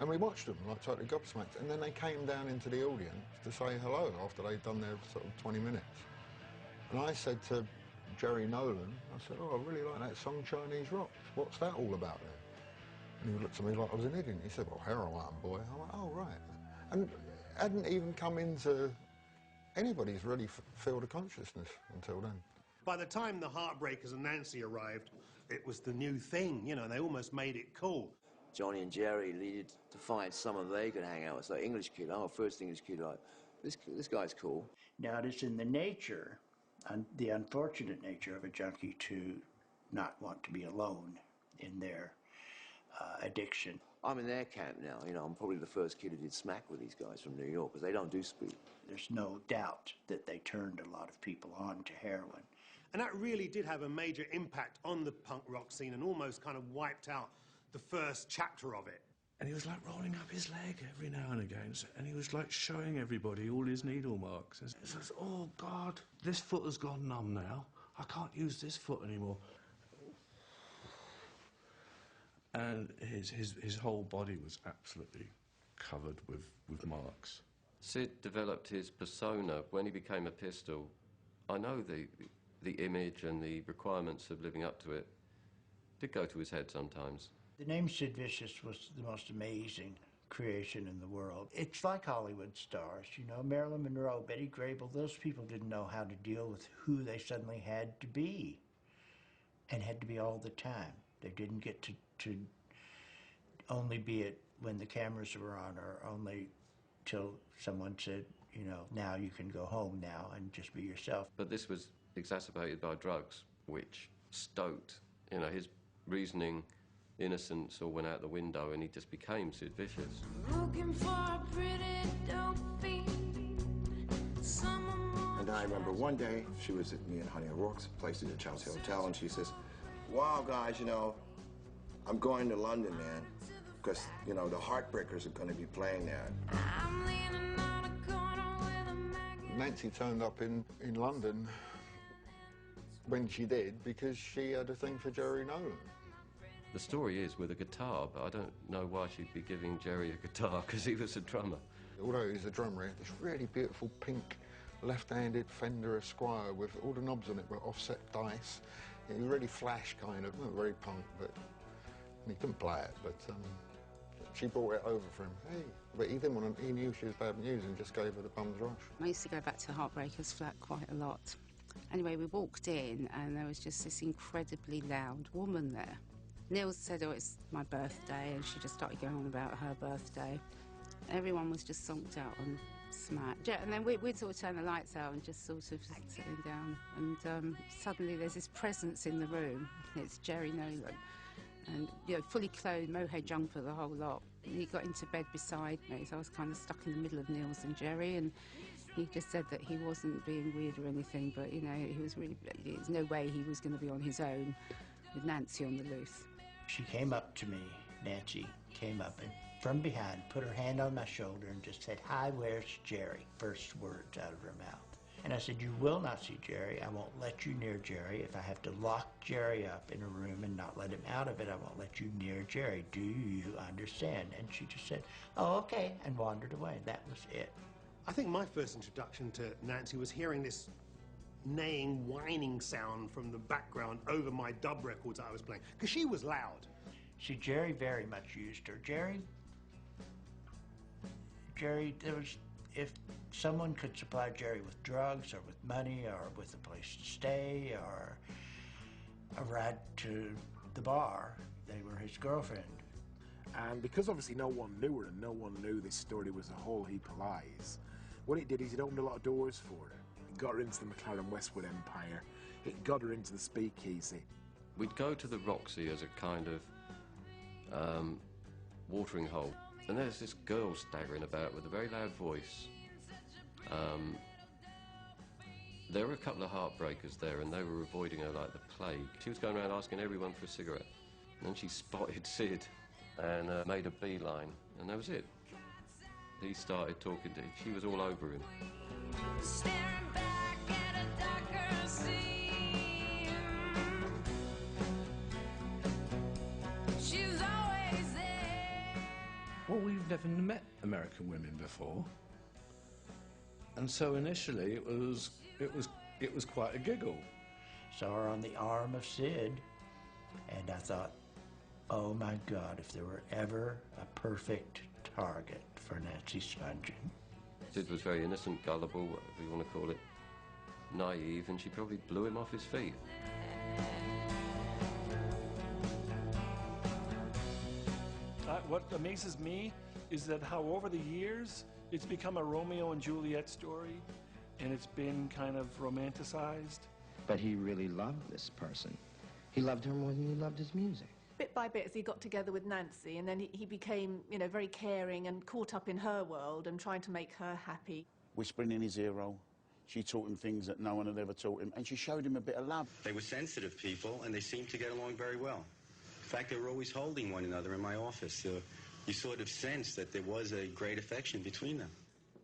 Speaker 1: And we watched them, like totally gobsmacked. And then they came down into the audience to say hello after they'd done their sort of 20 minutes. And I said to Jerry Nolan, I said, oh, I really like that song, Chinese Rocks. What's that all about then? And he looked at me like I was an idiot. He said, well, heroin, boy. I'm like, oh, right. And it hadn't even come into anybody's really field of consciousness until then.
Speaker 2: By the time the Heartbreakers and Nancy arrived, it was the new thing, you know, they almost made it cool.
Speaker 12: Johnny and Jerry needed to find someone they could hang out with. So English kid, I'm a first English kid, like, this guy's cool.
Speaker 17: Now, it is in the nature, the unfortunate nature of a junkie to not want to be alone in their addiction.
Speaker 12: I'm in their camp now, you know, I'm probably the first kid who did smack with these guys from New York, because they don't do speed.
Speaker 17: There's no doubt that they turned a lot of people on to heroin.
Speaker 2: And that really did have a major impact on the punk rock scene and almost kind of wiped out the first chapter of it.
Speaker 10: And he was like rolling up his leg every now and again, and he was like showing everybody all his needle marks. He says, oh God, this foot has gone numb now. I can't use this foot anymore. And his whole body was absolutely covered with marks.
Speaker 5: Sid developed his persona when he became a Pistol. I know the image and the requirements of living up to it did go to his head sometimes.
Speaker 17: The name Sid Vicious was the most amazing creation in the world. It's like Hollywood stars, you know, Marilyn Monroe, Betty Grable, those people didn't know how to deal with who they suddenly had to be, and had to be all the time. They didn't get to only be it when the cameras were on, or only till someone said, you know, now you can go home now and just be yourself.
Speaker 5: But this was exacerbated by drugs, which stoked, you know, his reasoning, innocence all went out the window and he just became Sid Vicious.
Speaker 8: Looking for a pretty dope fiend.
Speaker 20: And I remember one day, she was at me and Honey O'Rourke's place at the Chelsea Hotel, and she says, wow, guys, you know, I'm going to London, man, because, you know, the Heartbreakers are going to be playing there.
Speaker 1: Nancy turned up in London when she did because she had a thing for Jerry Nolan.
Speaker 5: The story is with a guitar, but I don't know why she'd be giving Jerry a guitar, because he was a drummer.
Speaker 1: Although he was a drummer, he had this really beautiful pink left-handed Fender Esquire with all the knobs on it were offset dice. It was really flash kind of, not very punk, but he couldn't play it, but She brought it over for him. Hey, but he didn't want to, he knew she was bad news and just gave her the bum's rush.
Speaker 3: I used to go back to Heartbreakers flat quite a lot. Anyway, we walked in and there was just this incredibly loud woman there. Neil said, oh, it's my birthday, and she just started going on about her birthday. Everyone was just zonked out and smacked. Yeah, and then we'd sort of turn the lights out and just sort of sitting down. And suddenly there's this presence in the room. It's Jerry Nolan. And, you know, fully clothed, mohair jumper, the whole lot. He got into bed beside me, so I was kind of stuck in the middle of Niels and Jerry, and he just said that he wasn't being weird or anything, but, you know, he was really... There's no way he was going to be on his own with Nancy on the loose.
Speaker 17: She came up to me, Nancy came up and from behind put her hand on my shoulder and just said, "Hi, where's Jerry?" First words out of her mouth. And I said, "You will not see Jerry. I won't let you near Jerry. If I have to lock Jerry up in a room and not let him out of it, I won't let you near Jerry. Do you understand?" And she just said, "Oh, okay," and wandered away. That was it.
Speaker 2: I think my first introduction to Nancy was hearing this neighing, whining sound from the background over my dub records I was playing, because she was loud.
Speaker 17: See, Jerry very much used her. Jerry, there was, if someone could supply Jerry with drugs or with money or with a place to stay or a ride to the bar, they were his girlfriend.
Speaker 15: And because obviously no one knew her and no one knew this story was a whole heap of lies, what it did is it opened a lot of doors for her. It got her into the McLaren Westwood empire. It got her into the Speakeasy.
Speaker 5: We'd go to the Roxy as a kind of watering hole, and there's this girl staggering about with a very loud voice. There were a couple of heartbreakers there, and they were avoiding her like the plague. She was going around asking everyone for a cigarette. And then she spotted Sid and made a beeline, and that was it. He started talking to her. She was all over him.
Speaker 8: Staring back at a darker scene. She's always there.
Speaker 10: Well, we've never met American women before, and so initially it was quite a giggle.
Speaker 17: Saw her on the arm of Sid, and I thought, oh my God, if there were ever a perfect target for Nancy Spungen.
Speaker 5: Sid was very innocent, gullible, whatever you want to call it, naive, and she probably blew him off his feet.
Speaker 6: What amazes me is that how over the years it's become a Romeo and Juliet story, and it's been kind of romanticized.
Speaker 9: But he really loved this person. He loved her more than he loved his music.
Speaker 27: Bit by bit, as he got together with Nancy, and then he became, you know, very caring and caught up in her world and trying to make her happy.
Speaker 7: Whispering in his ear, she taught him things that no one had ever taught him, and she showed him a bit of love.
Speaker 14: They were sensitive people, and they seemed to get along very well. In fact, they were always holding one another in my office, so you sort of sensed that there was a great affection between them.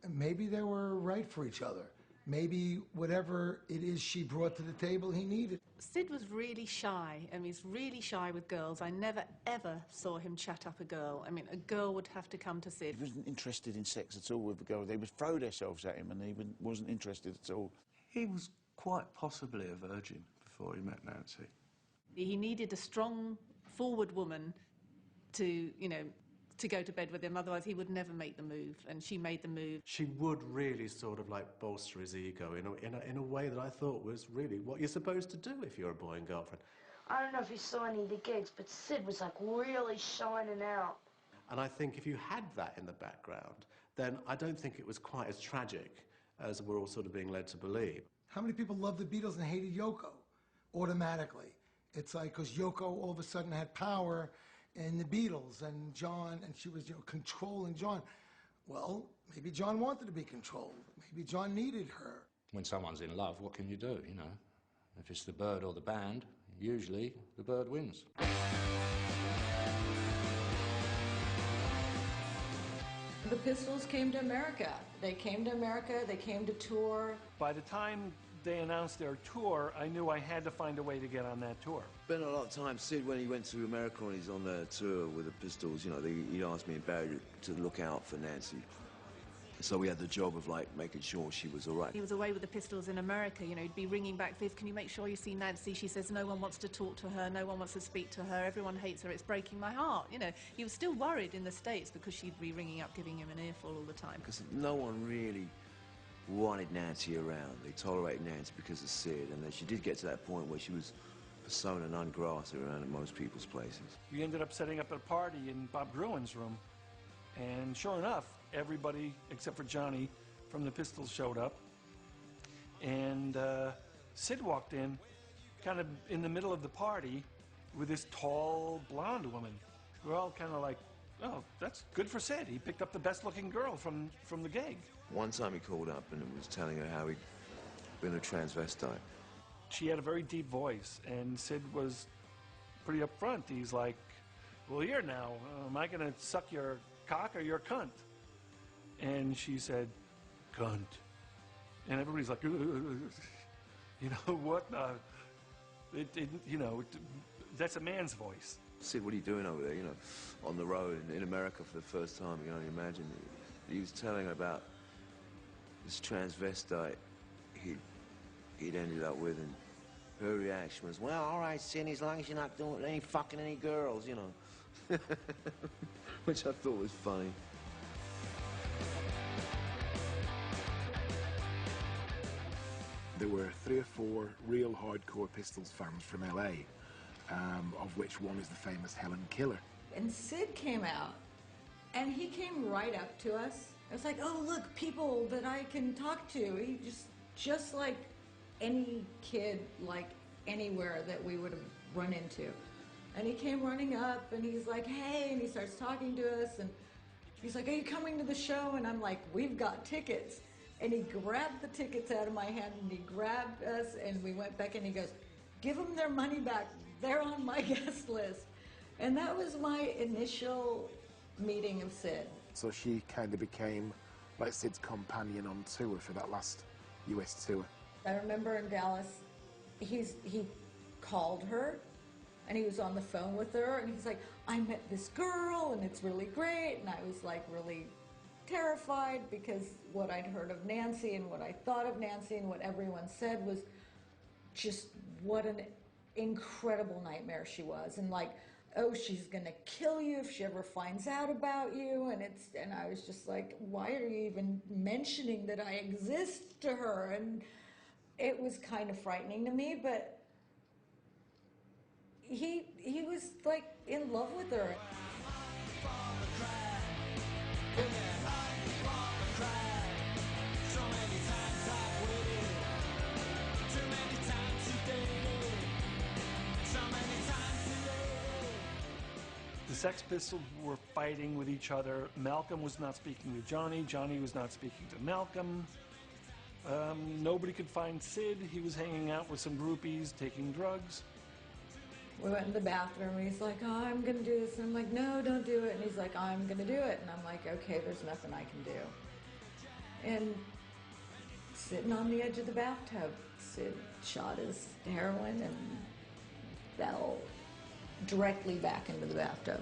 Speaker 16: Maybe they were right for each other. Maybe whatever it is she brought to the table, he needed.
Speaker 27: Sid was really shy. I mean, he's really shy with girls. I never, ever saw him chat up a girl. I mean, a girl would have to come to Sid.
Speaker 7: He wasn't interested in sex at all with the girl. They would throw themselves at him, and he wasn't interested at all.
Speaker 10: He was quite possibly a virgin before he met Nancy.
Speaker 27: He needed a strong, forward woman to, you know, to go to bed with him, otherwise he would never make the move, and she made the move.
Speaker 13: She would really sort of like bolster his ego in a way that I thought was really what you're supposed to do if you're a boy and girlfriend.
Speaker 18: I don't know if you saw any of the gigs, but Sid was like really shining out.
Speaker 13: And I think if you had that in the background, then I don't think it was quite as tragic as we're all sort of being led to believe.
Speaker 16: How many people loved the Beatles and hated Yoko? Automatically. It's like, because Yoko all of a sudden had power in the Beatles, and John, and she was, you know, controlling John. Well, maybe John wanted to be controlled. Maybe John needed her.
Speaker 26: When someone's in love, what can you do, you know? If it's the bird or the band, usually the bird wins.
Speaker 24: The Pistols came to America. They came to America, they came to tour.
Speaker 6: By the time they announced their tour, I knew I had to find a way to get on that tour.
Speaker 12: Spent a lot of time, Sid, when he went to America and he's on the tour with the Pistols, you know, he asked me and Barry to look out for Nancy. So we had the job of, like, making sure she was all right.
Speaker 27: He was away with the Pistols in America, you know, he'd be ringing back, Viv, can you make sure you see Nancy? She says no one wants to talk to her, no one wants to speak to her, everyone hates her, it's breaking my heart. You know, he was still worried in the States because she'd be ringing up, giving him an earful all the time.
Speaker 12: Because no one really wanted Nancy around. They tolerated Nancy because of Sid, and then she did get to that point where she was persona non grata around at most people's places.
Speaker 6: We ended up setting up a party in Bob Gruen's room, and sure enough, everybody except for Johnny from the Pistols showed up, and Sid walked in kind of in the middle of the party with this tall blonde woman. We're all kind of like, oh, that's good for Sid. He picked up the best looking girl from the gig.
Speaker 12: One time he called up and was telling her how he'd been a transvestite.
Speaker 6: She had a very deep voice, and Sid was pretty upfront. He's like, well, here now, am I going to suck your cock or your cunt? And she said, cunt. And everybody's like, you know, what? You know, that's a man's voice.
Speaker 12: Sid, what are you doing over there, you know, on the road in America for the first time? You can only imagine. He was telling her about this transvestite he'd ended up with, and her reaction was, well, all right, Sid, as long as you're not doing any fucking any girls, you know. Which I thought was funny.
Speaker 15: There were 3 or 4 real hardcore Pistols fans from LA, of which one is the famous Helen Keller.
Speaker 24: And Sid came out, and he came right up to us. It was like, oh, look, people that I can talk to. He just like any kid, like anywhere that we would have run into. And he came running up, and he's like, hey, and he starts talking to us, and he's like, are you coming to the show? And I'm like, we've got tickets. And he grabbed the tickets out of my hand, and he grabbed us, and we went back, and he goes, give them their money back. They're on my guest list. And that was my initial meeting of Sid.
Speaker 15: So she kind of became like Sid's companion on tour for that last US tour.
Speaker 24: I remember in Dallas, he called her, and he was on the phone with her, and he's like, I met this girl, and it's really great. And I was like really terrified, because what I'd heard of Nancy and what I thought of Nancy and what everyone said was just what an incredible nightmare she was. And like, oh, she's gonna kill you if she ever finds out about you. And I was just like, why are you even mentioning that I exist to her? And it was kind of frightening to me, but he was like in love with her.
Speaker 6: The Sex Pistols were fighting with each other. Malcolm was not speaking to Johnny. Johnny was not speaking to Malcolm. Nobody could find Sid. He was hanging out with some groupies, taking drugs.
Speaker 24: We went in the bathroom, and he's like, oh, I'm going to do this. And I'm like, no, don't do it. And he's like, I'm going to do it. And I'm like, okay, there's nothing I can do. And sitting on the edge of the bathtub, Sid shot his heroin and fell directly back into the bathtub.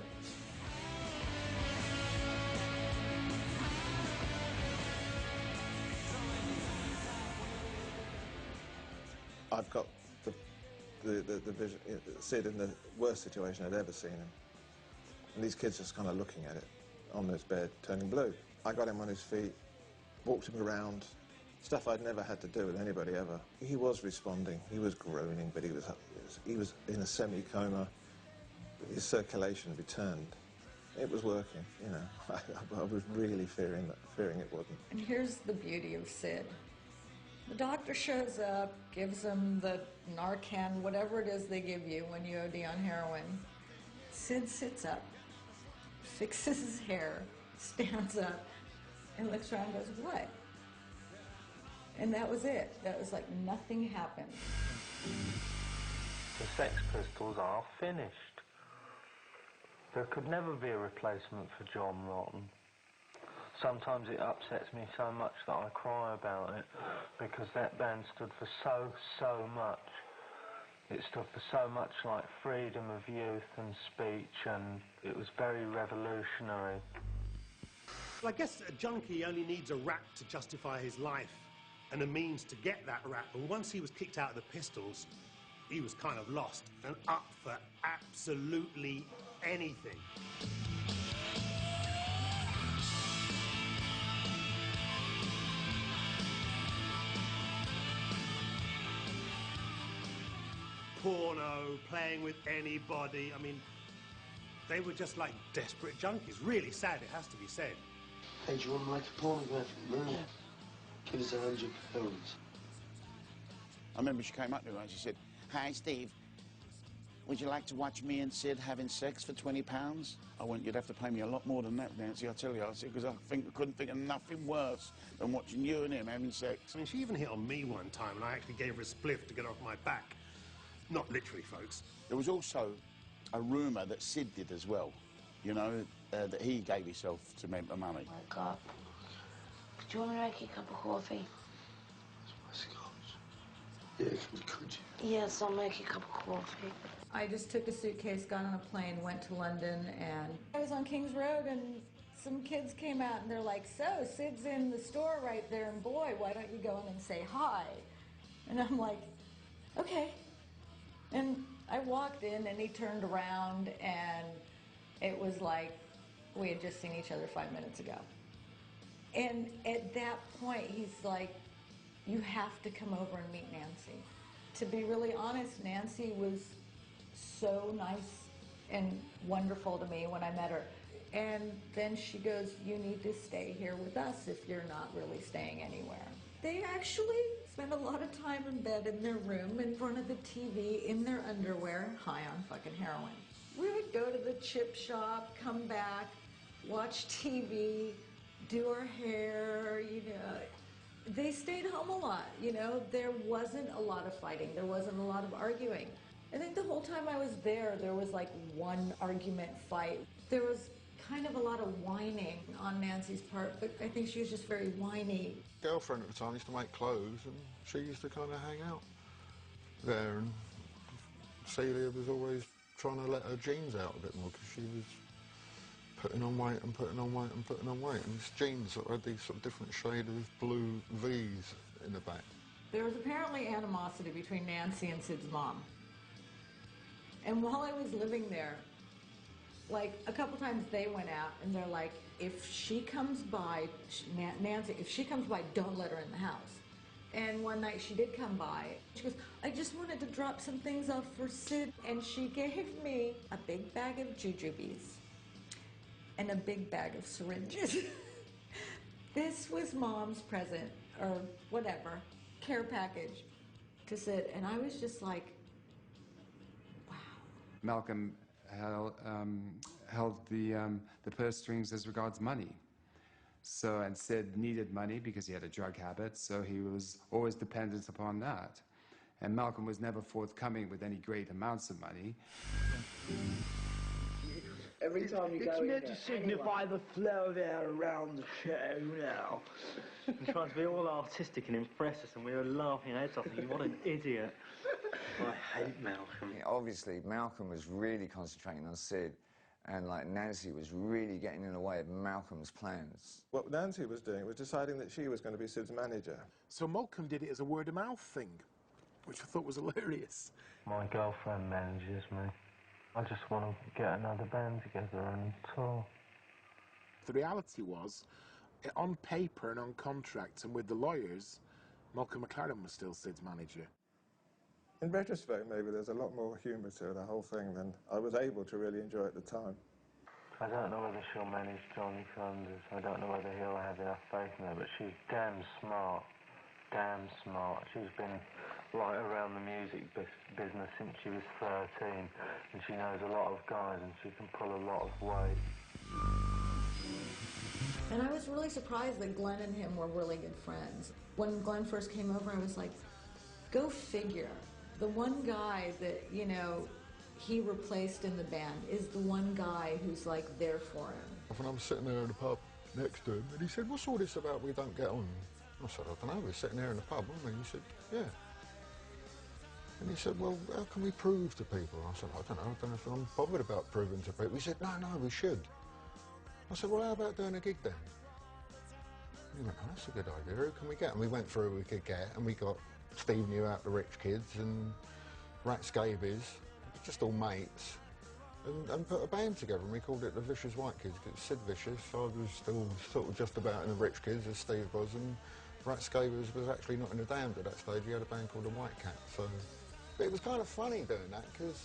Speaker 4: I've got the vision, Sid in the worst situation I'd ever seen him. And these kids just kind of looking at it on his bed, turning blue. I got him on his feet, walked him around, stuff I'd never had to do with anybody ever. He was responding, he was groaning, but he was in a semi-coma. His circulation returned. It was working, you know. I was really fearing it wouldn't.
Speaker 24: And here's the beauty of Sid. The doctor shows up, gives him the Narcan, whatever it is they give you when you OD on heroin. Sid sits up, fixes his hair, stands up, and looks around and goes, what? And that was it. That was like nothing happened.
Speaker 11: The Sex Pistols are finished. There could never be a replacement for John Rotten. Sometimes it upsets me so much that I cry about it, because that band stood for so much. It stood for so much, like freedom of youth and speech, and it was very revolutionary.
Speaker 2: Well, I guess a junkie only needs a rap to justify his life and a means to get that rap. And once he was kicked out of the Pistols, he was kind of lost and up for absolutely anything. Porno, playing with anybody. I mean, they were just like desperate junkies. Really sad, it has to be said.
Speaker 1: Hey, do you want to make a pornographic movie? Yeah. Give us £100.
Speaker 7: I remember she came up to me and she said, "Hi, Steve. Would you like to watch me and Sid having sex for £20? I went, "You'd have to pay me a lot more than that, Nancy, I tell you." I said, because I couldn't think of nothing worse than watching you and him having sex.
Speaker 2: I mean, she even hit on me one time, and I actually gave her a spliff to get her off my back. Not literally, folks.
Speaker 7: There was also a rumour that Sid did as well, you know, that he gave himself to make the money.
Speaker 18: Wake up. Do you want me to make you a cup of coffee?
Speaker 1: Yeah, could you?
Speaker 18: Yes, I'll make you a cup of coffee.
Speaker 24: I just took a suitcase, got on a plane, went to London, and I was on King's Road, and some kids came out, and they're like, "So, Sid's in the store right there, and boy, why don't you go in and say hi?" And I'm like, "Okay." And I walked in, and he turned around, and it was like we had just seen each other 5 minutes ago. And at that point, he's like, "You have to come over and meet Nancy." To be really honest, Nancy was so nice and wonderful to me when I met her. And then she goes, "You need to stay here with us if you're not really staying anywhere." They actually spent a lot of time in bed in their room in front of the TV in their underwear, high on fucking heroin. We would go to the chip shop, come back, watch TV, do our hair, you know. They stayed home a lot, you know. There wasn't a lot of fighting. There wasn't a lot of arguing. I think the whole time I was there was like one argument fight. There was kind of a lot of whining on Nancy's part, but I think she was just very whiny.
Speaker 19: Girlfriend at the time used to make clothes, and she used to kind of hang out there, and Celia was always trying to let her jeans out a bit more because she was putting on weight and putting on weight and putting on weight, and his jeans sort of had these sort of different shade of blue V's in the back.
Speaker 24: There was apparently animosity between Nancy and Sid's mom. And while I was living there, like a couple times they went out and they're like, "If she comes by, Nancy, if she comes by, don't let her in the house." And one night she did come by. She goes, "I just wanted to drop some things off for Sid." And she gave me a big bag of jujubes and a big bag of syringes. This was Mom's present, or whatever, care package to Sid. And I was just like, wow.
Speaker 20: Malcolm held the purse strings as regards money. So, and Sid needed money because he had a drug habit, so he was always dependent upon that. And Malcolm was never forthcoming with any great amounts of money.
Speaker 1: Every time you go
Speaker 21: It's
Speaker 1: in
Speaker 21: meant
Speaker 1: there,
Speaker 21: to signify the flow of air around the show now.
Speaker 11: He tries to be all artistic and impress us, and we were laughing our heads off thinking, what an idiot. I hate Malcolm.
Speaker 22: Obviously, Malcolm was really concentrating on Sid, and like Nancy was really getting in the way of Malcolm's plans.
Speaker 4: What Nancy was doing was deciding that she was going to be Sid's manager.
Speaker 15: So Malcolm did it as a word-of-mouth thing, which I thought was hilarious.
Speaker 11: My girlfriend manages me. I just want to get another band together and tour.
Speaker 15: The reality was, on paper and on contracts and with the lawyers, Malcolm McLaren was still Sid's manager.
Speaker 4: In retrospect, maybe there's a lot more humour to the whole thing than I was able to really enjoy at the time.
Speaker 11: I don't know whether she'll manage Johnny Thunders. I don't know whether he'll have enough faith in her, but she's damn smart. Damn smart. She's been right around the music business since she was 13, and she knows a lot of guys, and she can pull a lot of weight.
Speaker 24: And I was really surprised that Glenn and him were really good friends. When Glenn first came over, I was like, go figure. The one guy that, you know, he replaced in the band is the one guy who's like there for him.
Speaker 19: When I'm sitting there in the pub next to him, and he said, "What's all this about we don't get on?" I said, "I don't know, we're sitting there in the pub, aren't we?" He said, "Yeah." And he said, "Well, how can we prove to people?" I said, I don't know if I'm bothered about proving to people. He said, no, we should. I said, "Well, how about doing a gig then?" And he went, oh, that's a good idea, who can we get? And we went through who we could get, and we got Steve knew out the Rich Kids and Rat Scabies, just all mates, and put a band together, and we called it the Vicious White Kids, because Sid Vicious, I was still sort of just about in the Rich Kids, as Steve was, and Rat Scabies was actually not in the band at that stage. He had a band called the White Cat, so... But it was kind of funny doing that, because,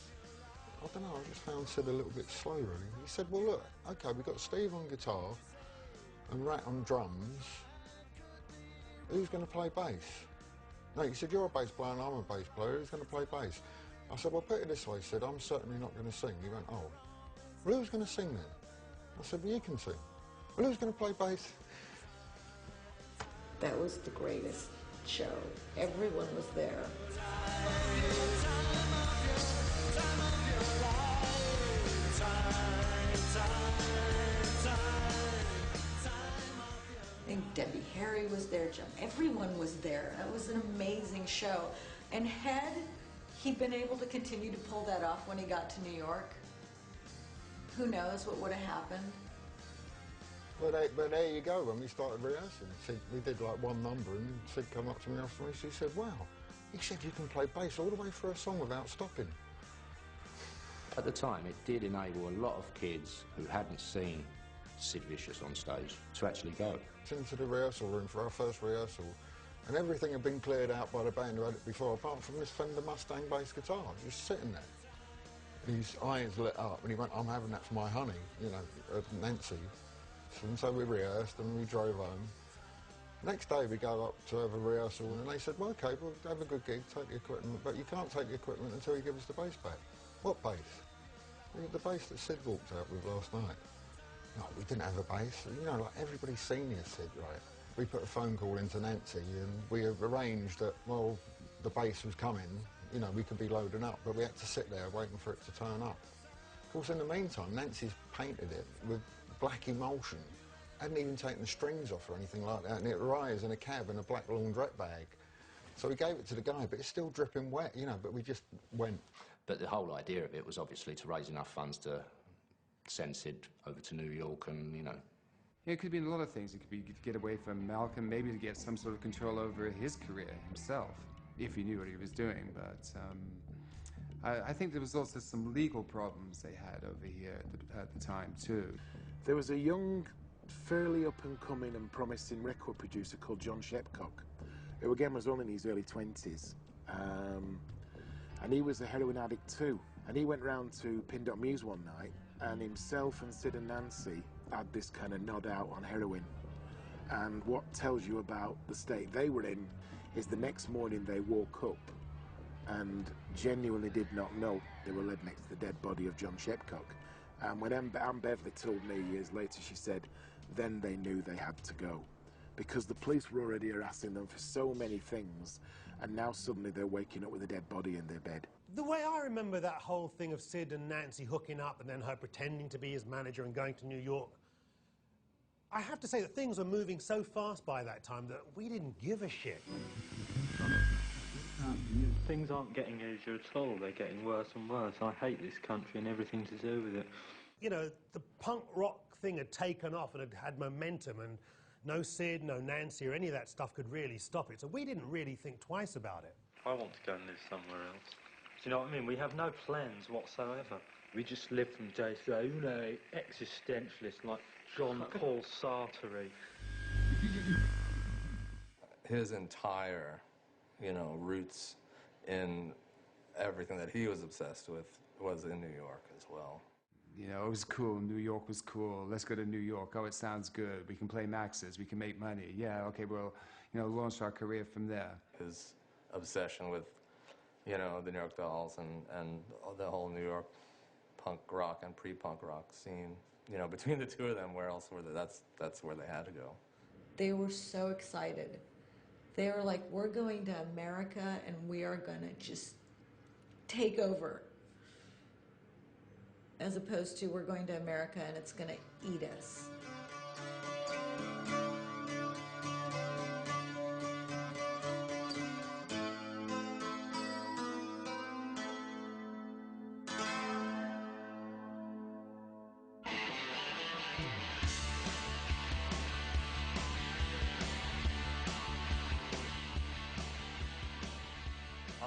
Speaker 19: I don't know, I just found Sid a little bit slow, really. He said, well, look, OK, we've got Steve on guitar and Rat on drums. Who's going to play bass? No, he said, you're a bass player and I'm a bass player. Who's going to play bass? I said, well, put it this way, Sid, I'm certainly not going to sing. He went, oh, well, who's going to sing then? I said, well, you can sing. Well, who's going to play bass?
Speaker 24: That was the greatest show. Everyone was there. I think Debbie Harry was there, Jim. Everyone was there. That was an amazing show. And had he been able to continue to pull that off when he got to New York, who knows what would have happened.
Speaker 19: But there you go, when we started rehearsing, Sid, we did like one number and Sid come up to me afterwards, he said, wow, he said you can play bass all the way through a song without stopping.
Speaker 26: At the time, it did enable a lot of kids who hadn't seen Sid Vicious on stage to actually go.
Speaker 19: Into the rehearsal room for our first rehearsal, and everything had been cleared out by the band who had it before, apart from this Fender Mustang bass guitar, just sitting there. His eyes lit up, and he went, I'm having that for my honey, you know, Nancy. And so we rehearsed, and we drove home. Next day we go up to have a rehearsal, and they said, well, OK, we'll have a good gig, take the equipment, but you can't take the equipment until you give us the bass back. What bass? The bass that Sid walked out with last night. No, we didn't have a bass. You know, like everybody's senior Sid, right? We put a phone call into Nancy, and we arranged that, well, the bass was coming, you know, we could be loading up, but we had to sit there waiting for it to turn up. Of course, in the meantime, Nancy's painted it with black emulsion. Hadn't even taken the strings off or anything like that, and it arrives in a cab in a black laundrette bag. So we gave it to the guy, but it's still dripping wet, you know, but we just went.
Speaker 26: But the whole idea of it was obviously to raise enough funds to send Sid over to New York and, you know.
Speaker 20: Yeah, it could have been a lot of things. It could be to get away from Malcolm, maybe to get some sort of control over his career himself, if he knew what he was doing. But I think there was also some legal problems they had over here at the time, too.
Speaker 15: There was a young, fairly up-and-coming and promising record producer called John Shepcock, who again was only in his early 20s. And he was a heroin addict too. And he went round to Pin Dot Muse one night, and himself and Sid and Nancy had this kind of nod out on heroin. And what tells you about the state they were in is the next morning they woke up and genuinely did not know they were laid next to the dead body of John Shepcock. And when Anne Beverly told me years later, she said, then they knew they had to go. Because the police were already harassing them for so many things, and now suddenly they're waking up with a dead body in their bed.
Speaker 2: The way I remember that whole thing of Sid and Nancy hooking up and then her pretending to be his manager and going to New York, I have to say that things were moving so fast by that time that we didn't give a shit.
Speaker 11: Things aren't getting easier at all. They're getting worse and worse. I hate this country and everything to do with it.
Speaker 2: You know, the punk rock thing had taken off and had momentum, and no Sid, no Nancy or any of that stuff could really stop it. So we didn't really think twice about it.
Speaker 11: I want to go and live somewhere else. Do you know what I mean? We have no plans whatsoever. We just live from day to day, you know, existentialist like Jean-Paul Sartre.
Speaker 3: His entire, you know, roots in everything that he was obsessed with was in New York as well.
Speaker 20: You know, it was cool. New York was cool. Let's go to New York. Oh, it sounds good. We can play Max's. We can make money. Yeah, okay, we'll, you know, launch our career from there.
Speaker 3: His obsession with, you know, the New York Dolls and the whole New York punk rock and pre-punk rock scene. You know, between the two of them, where else were they? That's where they had to go.
Speaker 24: They were so excited. They were like, we're going to America and we are going to just take over. As opposed to we're going to America and it's going to eat us.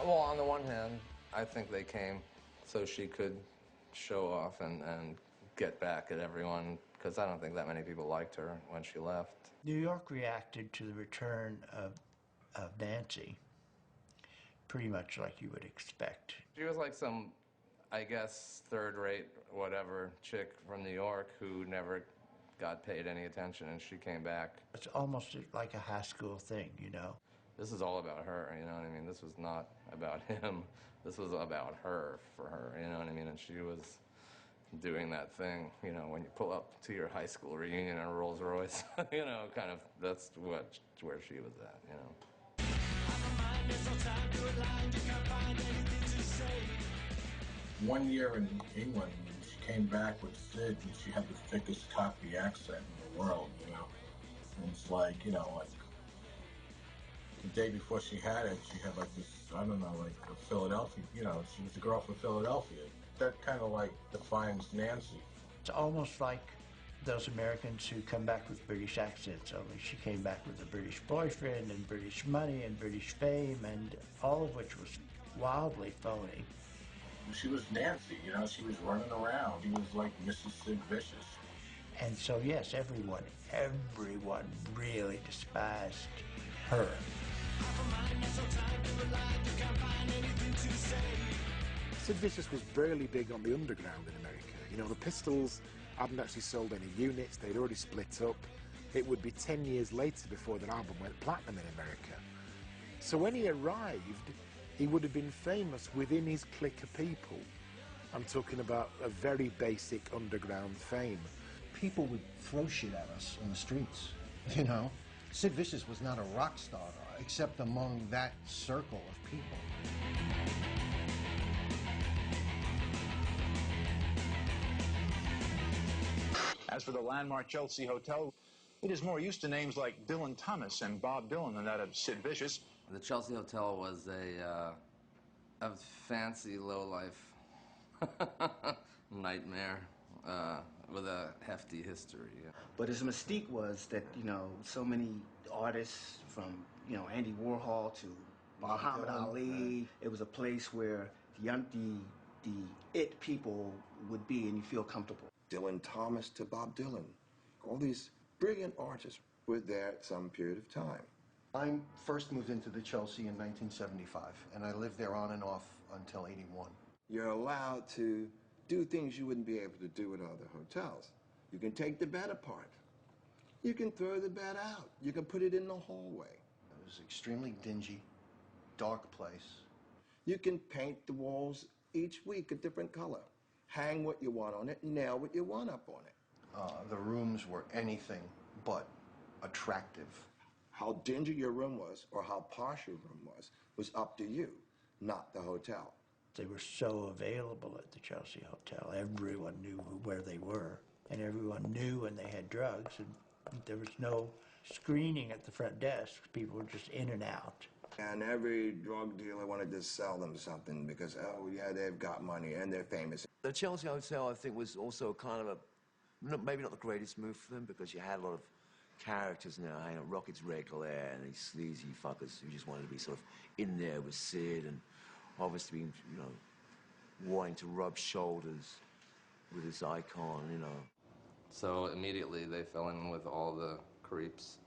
Speaker 3: Well, on the one hand, I think they came so she could show off and get back at everyone, because I don't think that many people liked her when she left.
Speaker 21: New York reacted to the return of Nancy pretty much like you would expect.
Speaker 3: She was like some, I guess, third-rate whatever chick from New York who never got paid any attention, and she came back.
Speaker 21: It's almost like a high school thing, you know.
Speaker 3: This is all about her, you know what I mean? This was not about him. This was about her, for her, you know what I mean? And she was doing that thing, you know, when you pull up to your high school reunion in a Rolls Royce, you know, kind of, that's where she was at, you know.
Speaker 5: One year in England, she came back with Sid, and she had the thickest Cockney accent in the world, you know. And it's like, you know, like, the day before she had it, she had like this, I don't know, like a Philadelphia, you know, she was the girl from Philadelphia. That kind of like defines Nancy.
Speaker 21: It's almost like those Americans who come back with British accents, only she came back with a British boyfriend and British money and British fame, and all of which was wildly phony.
Speaker 5: She was Nancy, you know, she was running around. She was like Mrs. Sid Vicious.
Speaker 21: And so, yes, everyone really despised her.
Speaker 15: Sid Vicious was barely big on the underground in America. You know, the Pistols hadn't actually sold any units, they'd already split up. It would be 10 years later before that album went platinum in America. So when he arrived, he would have been famous within his clique of people. I'm talking about a very basic underground fame.
Speaker 8: People would throw shit at us in the streets, you know? Sid Vicious was not a rock star, except among that circle of people.
Speaker 9: As for the landmark Chelsea Hotel, it is more used to names like Dylan Thomas and Bob Dylan than that of Sid Vicious.
Speaker 3: The Chelsea Hotel was a fancy, low-life nightmare with a hefty history. Yeah.
Speaker 14: But his mystique was that, you know, so many artists from, you know, Andy Warhol to Muhammad Ali, it was a place where the it people would be and you feel comfortable.
Speaker 12: Dylan Thomas to Bob Dylan. All these brilliant artists were there at some period of time.
Speaker 8: I first moved into the Chelsea in 1975, and I lived there on and off until 81.
Speaker 12: You're allowed to do things you wouldn't be able to do at other hotels. You can take the bed apart. You can throw the bed out. You can put it in the hallway.
Speaker 8: It was extremely dingy, dark place.
Speaker 12: You can paint the walls each week a different color. Hang what you want on it, nail what you want up on it.
Speaker 8: The rooms were anything but attractive.
Speaker 12: How dingy your room was, or how posh your room was up to you, not the hotel.
Speaker 21: They were so available at the Chelsea Hotel. Everyone knew where they were, and everyone knew when they had drugs, and there was no screening at the front desk. People were just in and out.
Speaker 12: And every drug dealer wanted to sell them something because, oh, yeah, they've got money and they're famous. The Chelsea Hotel, I think, was also kind of maybe not the greatest move for them because you had a lot of characters now, you know, Rockets Red Glare and these sleazy fuckers who just wanted to be sort of in there with Sid and obviously, you know, wanting to rub shoulders with this icon, you know.
Speaker 3: So immediately they fell in with all the creeps,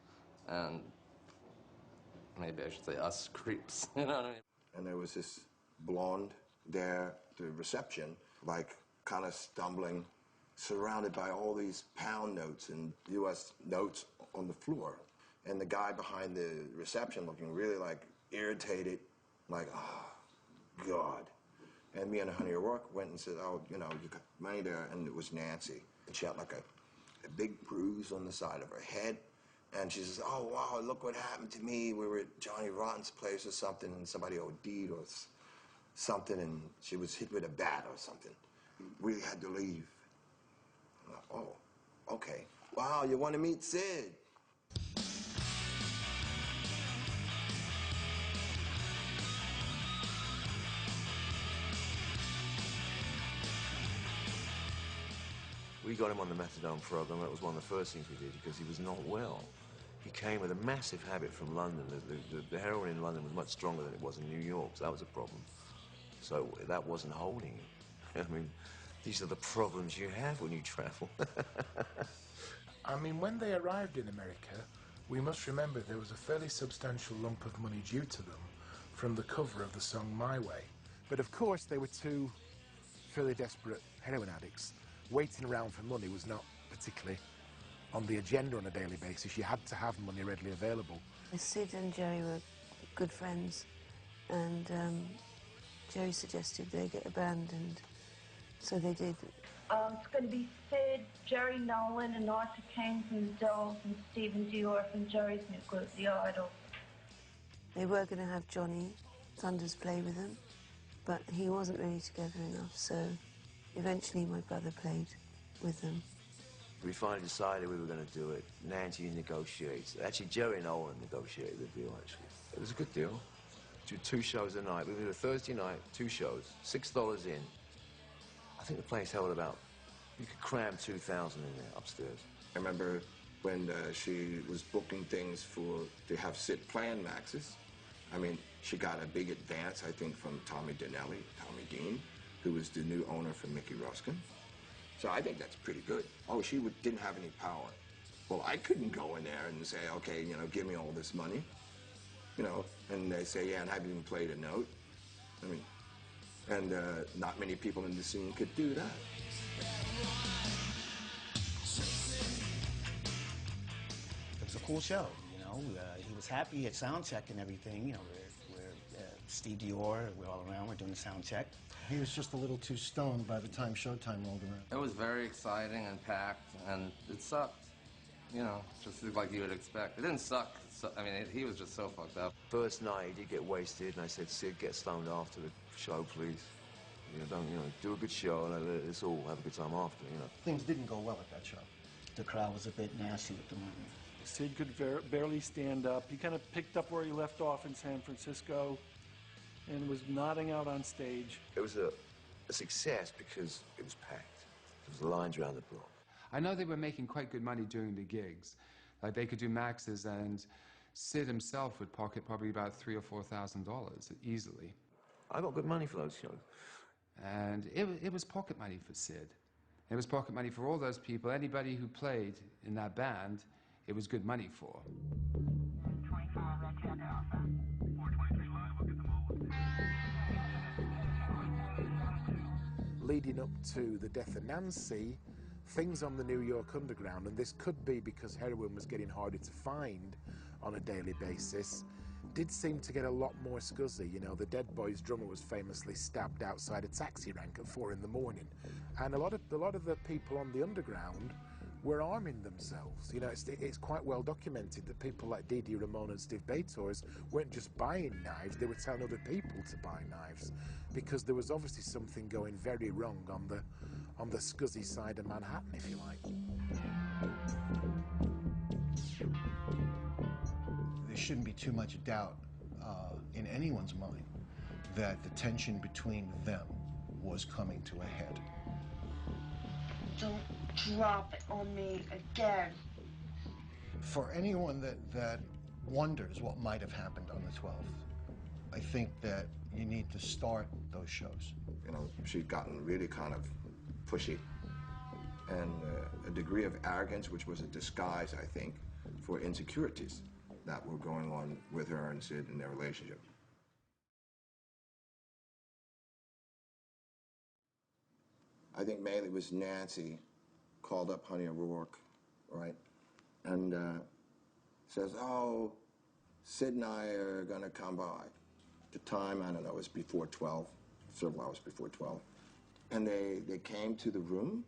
Speaker 3: and maybe I should say us creeps, you know what I mean?
Speaker 12: And there was this blonde there at the reception, like kind of stumbling, surrounded by all these pound notes and U.S. notes on the floor. And the guy behind the reception looking really like irritated, like, oh, God. And me and Honey O'Rourke went and said, oh, you know, you got money there, and it was Nancy. And she had like a big bruise on the side of her head. And she says, oh, wow, look what happened to me. We were at Johnny Rotten's place or something, and somebody OD'd or something, and she was hit with a bat or something. We had to leave. I'm like, oh, okay. Wow, you want to meet Sid? We got him on the methadone program. That was one of the first things we did because he was not well. He came with a massive habit from London. The heroin in London was much stronger than it was in New York, so that was a problem. So that wasn't holding him. I mean, these are the problems you have when you travel.
Speaker 15: I mean, when they arrived in America, we must remember there was a fairly substantial lump of money due to them from the cover of the song My Way. But of course, they were two fairly desperate heroin addicts. Waiting around for money was not particularly on the agenda on a daily basis. You had to have money readily available.
Speaker 10: Sid and Jerry were good friends, and Jerry suggested they get a band, and so they did.
Speaker 18: It's going to be Sid, Jerry Nolan, and Arthur King from the Dolls, and Stephen Dior from Jerry's new group, The Idols.
Speaker 10: They were going to have Johnny Thunders play with them, but he wasn't really together enough, so eventually my brother played with them.
Speaker 12: We finally decided we were going to do it. Nancy negotiates. Actually, Jerry Nolan negotiated the deal, actually. It was a good deal. Do 2 shows a night. We did a Thursday night, 2 shows, $6 in. I think the place held about, you could cram 2,000 in there upstairs.
Speaker 4: I remember when she was booking things to have Sid playing Max's. I mean, she got a big advance, I think, from Tommy Donnelly, Tommy Dean, who was the new owner for Mickey Ruskin. So I think that's pretty good. Oh, she didn't have any power. Well, I couldn't go in there and say, okay, you know, give me all this money. You know, and they say, yeah, and I haven't even played a note. I mean, and not many people in the scene could do that.
Speaker 14: It was a cool show, you know. He was happy at sound check and everything. You know, we're Steve Dior, we're all around, we're doing the sound check.
Speaker 8: He was just a little too stoned by the time Showtime rolled around.
Speaker 3: It was very exciting and packed, and it sucked. You know, just like you would expect. It didn't suck. I mean, he was just so fucked up.
Speaker 12: First night, he did get wasted, and I said, Sid, get stoned after the show, please. Do a good show, and let's all have a good time after, you know.
Speaker 8: Things didn't go well at that show.
Speaker 14: The crowd was a bit nasty with the money.
Speaker 6: Sid could barely stand up. He kind of picked up where he left off in San Francisco and was nodding out on stage.
Speaker 12: It was a success because it was packed. There was lines around the block.
Speaker 20: I know they were making quite good money doing the gigs. Like, they could do Max's, and Sid himself would pocket probably about $3,000 or $4,000 easily.
Speaker 12: I got good money for those shows.
Speaker 20: And it was pocket money for Sid. It was pocket money for all those people. Anybody who played in that band, it was good money for.
Speaker 15: Leading up to the death of Nancy, things on the New York Underground, and this could be because heroin was getting harder to find on a daily basis, did seem to get a lot more scuzzy. You know, the Dead Boys drummer was famously stabbed outside a taxi rank at 4 in the morning. And a lot of the people on the underground were arming themselves. You know, it's quite well documented that people like Didi Ramone and Steve Bators weren't just buying knives, they were telling other people to buy knives, because there was obviously something going very wrong on the scuzzy side of Manhattan, if you like.
Speaker 8: There shouldn't be too much doubt in anyone's mind that the tension between them was coming to a head.
Speaker 18: Don't drop it on me again.
Speaker 8: For anyone that wonders what might have happened on the 12th, I think that you need to start those shows.
Speaker 4: You know, she'd gotten really kind of pushy, and a degree of arrogance, which was a disguise, I think, for insecurities that were going on with her and Sid in their relationship. I think mainly it was Nancy called up Honey O'Rourke, right? And says, oh, Sid and I are gonna come by. At the time, I don't know, it was before 12, several hours before 12. And they came to the room,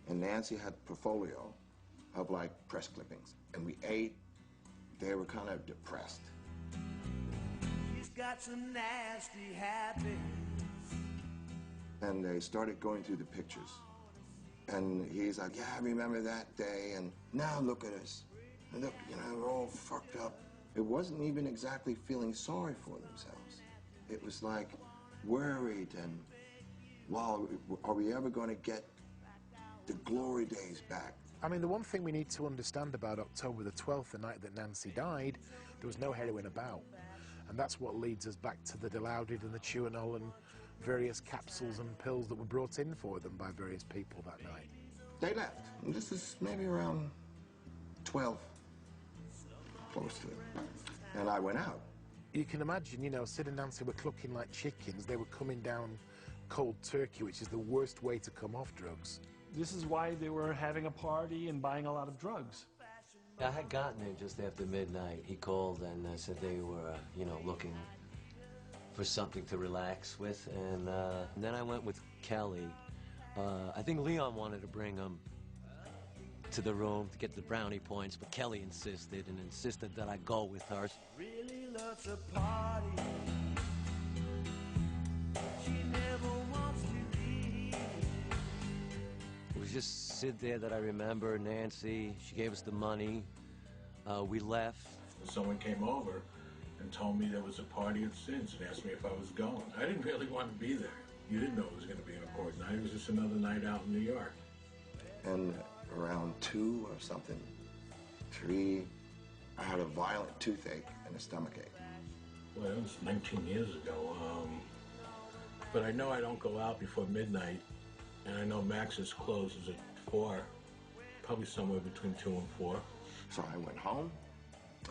Speaker 4: and Nancy had a portfolio of like press clippings. And we ate. They were kind of depressed.
Speaker 13: He's got some nasty habits.
Speaker 4: And they started going through the pictures. And he's like, yeah, I remember that day, and now look at us. And look, you know, we're all fucked up. It wasn't even exactly feeling sorry for themselves. It was like worried and, wow, are we ever going to get the glory days back?
Speaker 15: I mean, the one thing we need to understand about October the 12th, the night that Nancy died, there was no heroin about. And that's what leads us back to the Dilaudid and the Tuinol and various capsules and pills that were brought in for them by various people that night.
Speaker 4: They left. And this is maybe around 12, close to it. And I went out.
Speaker 15: You can imagine, you know, Sid and Nancy were clucking like chickens. They were coming down cold turkey, which is the worst way to come off drugs.
Speaker 6: This is why they were having a party and buying a lot of drugs.
Speaker 1: I had gotten there just after midnight. He called and said they were, you know, looking for something to relax with. And then I went with Kelly. I think Leon wanted to bring him to the room to get the brownie points, but Kelly insisted that I go with her.
Speaker 13: Really loves a party. She never wants to leave.
Speaker 1: It was just Sid there that I remember, Nancy. She gave us the money. We left.
Speaker 5: Someone came over and told me there was a party at Sid's and asked me if I was going. I didn't really want to be there. You didn't know it was going to be an important night. It was just another night out in New York.
Speaker 4: And around 2 or something, 3, I had a violent toothache and a stomachache.
Speaker 5: Well, it was 19 years ago. But I know I don't go out before midnight, and I know Max's closes at 4, probably somewhere between 2 and 4.
Speaker 4: So I went home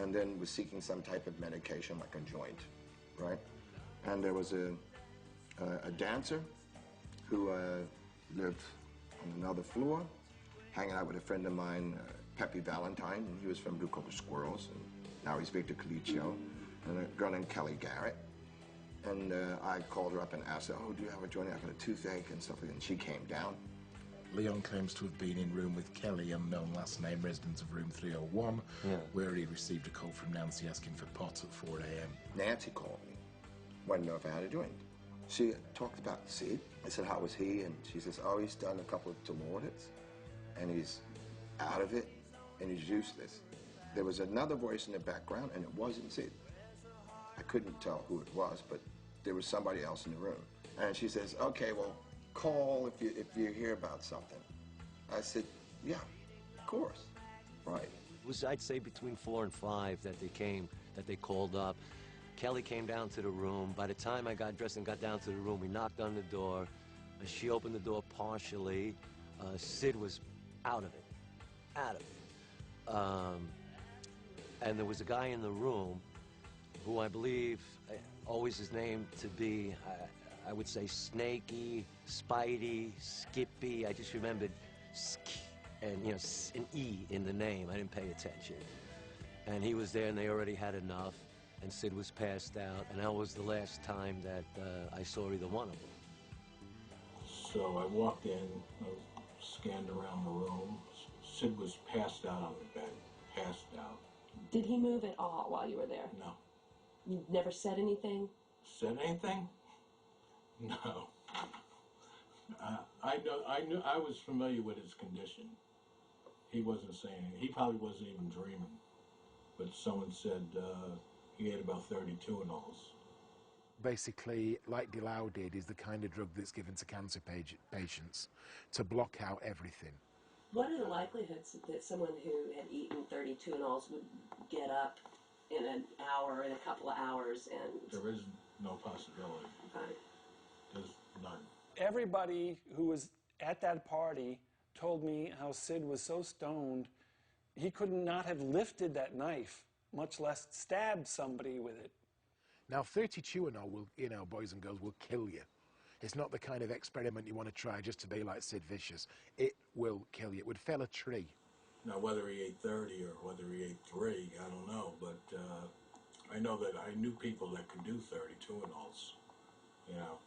Speaker 4: and then was seeking some type of medication, like a joint, right? And there was a dancer who lived on another floor, hanging out with a friend of mine, Pepe Valentine, and he was from Blue Coat Squirrels, and now he's Victor Colicchio, and a girl named Kelly Garrett. And I called her up and asked her, oh, do you have a joint? I've got a toothache and stuff like that, and she came down.
Speaker 15: Leon claims to have been in room with Kelly, unknown last name, resident of room 301, where he received a call from Nancy asking for pot at 4 a.m.
Speaker 4: Nancy called me, wanted to know if I had a joint. She talked about Sid. I said, how was he? And she says, oh, he's done a couple of Dilaudid, and he's out of it, and he's useless. There was another voice in the background, and it wasn't Sid. I couldn't tell who it was, but there was somebody else in the room. And she says, okay, well, call if you hear about something. I said, yeah, of course. Right.
Speaker 1: It was, I'd say, between 4 and 5 that they called up. Kelly came down to the room. By the time I got dressed and got down to the room, we knocked on the door. She opened the door partially. Sid was out of it. And there was a guy in the room who I believe always is named to be, I would say, Snaky, Spidey, Skippy. I just remembered and, you know, an E in the name. I didn't pay attention. And he was there, and they already had enough. And Sid was passed out, and that was the last time that I saw either one of them.
Speaker 5: So I walked in, I scanned around the room. Sid was passed out on the bed, passed out.
Speaker 7: Did he move at all while you were there?
Speaker 5: No.
Speaker 7: You never said anything?
Speaker 5: Said anything? No. I knew I was familiar with his condition. He wasn't saying anything. He probably wasn't even dreaming. But someone said he had about 30 Tuinols.
Speaker 15: Basically, like Dilaudid is the kind of drug that's given to cancer patients to block out everything.
Speaker 7: What are the likelihoods that someone who had eaten 30 Tuinols would get up in an hour, in a couple of hours, and...
Speaker 5: There is no possibility.
Speaker 7: Okay.
Speaker 5: There's none.
Speaker 6: Everybody who was at that party told me how Sid was so stoned he could not have lifted that knife, much less stabbed somebody with it.
Speaker 15: Now, 30 Tuinol will, you know, boys and girls, will kill you. It's not the kind of experiment you want to try just to be like Sid Vicious. It will kill you. It would fell a tree.
Speaker 5: Now, whether he ate 30 or whether he ate 3, I don't know. But I know that I knew people that could do 30 Tuinols. You know,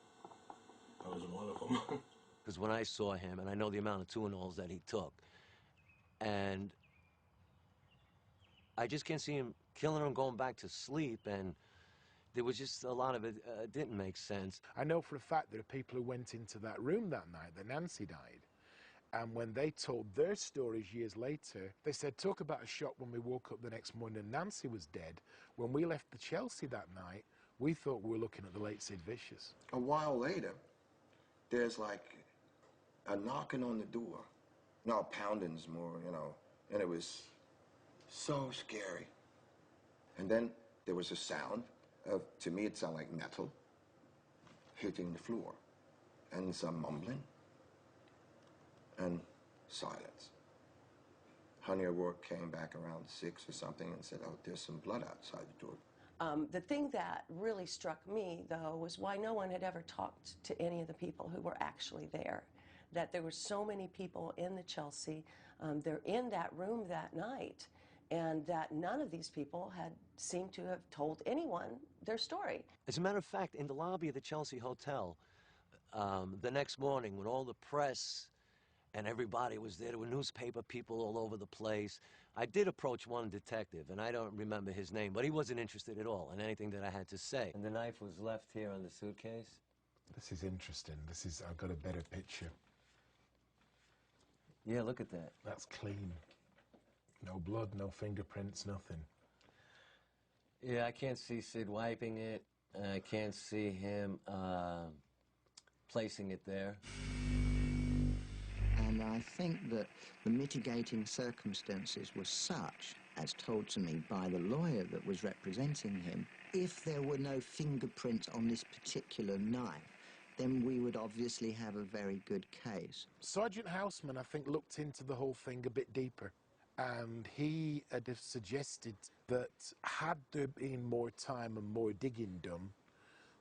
Speaker 5: I was one of them.
Speaker 1: Because when I saw him, and I know the amount of Tuinols that he took, and I just can't see him killing him, going back to sleep, and there was just a lot of it didn't make sense.
Speaker 15: I know for a fact there are people who went into that room that night that Nancy died, and when they told their stories years later, they said, talk about a shock when we woke up the next morning and Nancy was dead. When we left the Chelsea that night, we thought we were looking at the late Sid Vicious.
Speaker 4: A while later, there's like a knocking on the door,
Speaker 16: No, pounding's more, you know, and it was so scary. And then there was a sound of, to me, it sounded like metal hitting the floor, and some mumbling, and silence. Honey O'Rourke came back around 6 or something and said, oh, there's some blood outside the door.
Speaker 7: The thing that really struck me, though, was why no one had ever talked to any of the people who were actually there. That there were so many people in the Chelsea, they're in that room that night, and that none of these people had seemed to have told anyone their story.
Speaker 1: As a matter of fact, in the lobby of the Chelsea Hotel, the next morning when all the press and everybody was there were newspaper people all over the place, I did approach one detective, and I don't remember his name, but he wasn't interested at all in anything that I had to say. And the knife was left here on the suitcase?
Speaker 15: This is interesting. I've got a better picture.
Speaker 1: Yeah, look at that.
Speaker 15: That's clean. No blood, no fingerprints, nothing.
Speaker 1: Yeah, I can't see Sid wiping it. I can't see him placing it there.
Speaker 17: And I think that the mitigating circumstances were such, as told to me by the lawyer that was representing him, if there were no fingerprints on this particular knife, then we would obviously have a very good case.
Speaker 15: Sergeant Houseman, I think, looked into the whole thing a bit deeper, and he had suggested that had there been more time and more digging done,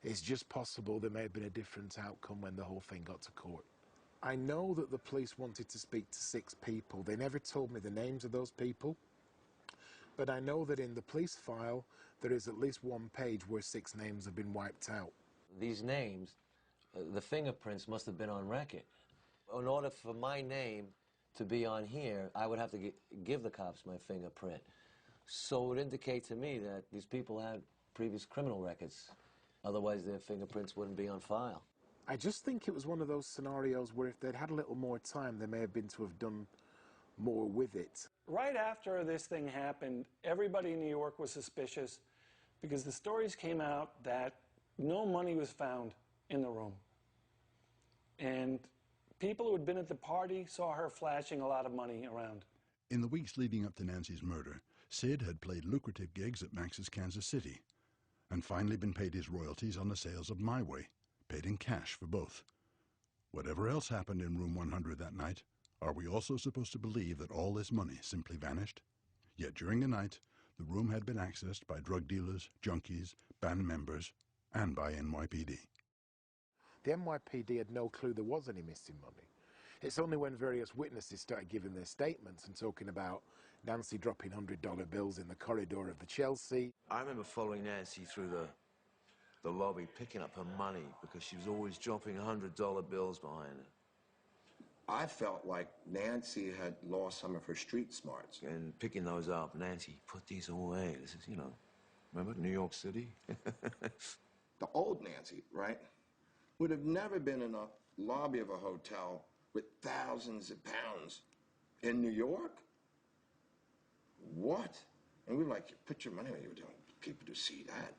Speaker 15: it's just possible there may have been a different outcome when the whole thing got to court. I know that the police wanted to speak to 6 people. They never told me the names of those people, but I know that in the police file there is at least one page where 6 names have been wiped out.
Speaker 1: These names, the fingerprints must have been on record. In order for my name to be on here, I would have to give the cops my fingerprint. So it would indicate to me that these people had previous criminal records. Otherwise, their fingerprints wouldn't be on file.
Speaker 15: I just think it was one of those scenarios where if they'd had a little more time, they may have been to have done more with it.
Speaker 6: Right after this thing happened, everybody in New York was suspicious because the stories came out that no money was found in the room. And people who had been at the party saw her flashing a lot of money around.
Speaker 19: In the weeks leading up to Nancy's murder, Sid had played lucrative gigs at Max's Kansas City and finally been paid his royalties on the sales of My Way, paid in cash for both. Whatever else happened in room 100 that night, are we also supposed to believe that all this money simply vanished? Yet during the night, the room had been accessed by drug dealers, junkies, band members, and by NYPD.
Speaker 15: The NYPD had no clue there was any missing money. It's only when various witnesses started giving their statements and talking about Nancy dropping $100 bills in the corridor of the Chelsea.
Speaker 12: I remember following Nancy through the lobby, picking up her money because she was always dropping $100 bills behind her.
Speaker 16: I felt like Nancy had lost some of her street smarts.
Speaker 12: And picking those up, Nancy, put these away. This is, remember New York City?
Speaker 16: The old Nancy, right, would have never been in a lobby of a hotel with thousands of pounds in New York. What? And we were like, put your money where you don't. People to see that,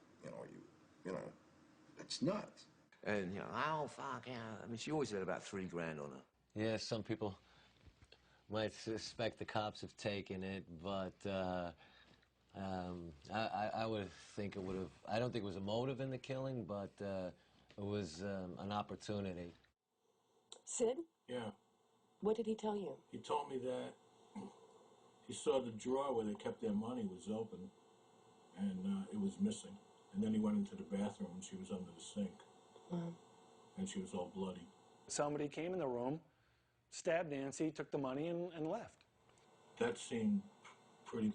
Speaker 16: that's nuts.
Speaker 12: And, oh, fuck, yeah. I mean, she always had about $3 grand on her.
Speaker 1: Yeah, some people might suspect the cops have taken it, but I would think it would have. I don't think it was a motive in the killing, but it was an opportunity.
Speaker 7: Sid?
Speaker 5: Yeah.
Speaker 7: What did he tell you?
Speaker 5: He told me that he saw the drawer where they kept their money was open, and it was missing. And then he went into the bathroom, and she was under the sink.
Speaker 7: Wow.
Speaker 5: And she was all bloody.
Speaker 6: Somebody came in the room, stabbed Nancy, took the money, and left.
Speaker 5: That seemed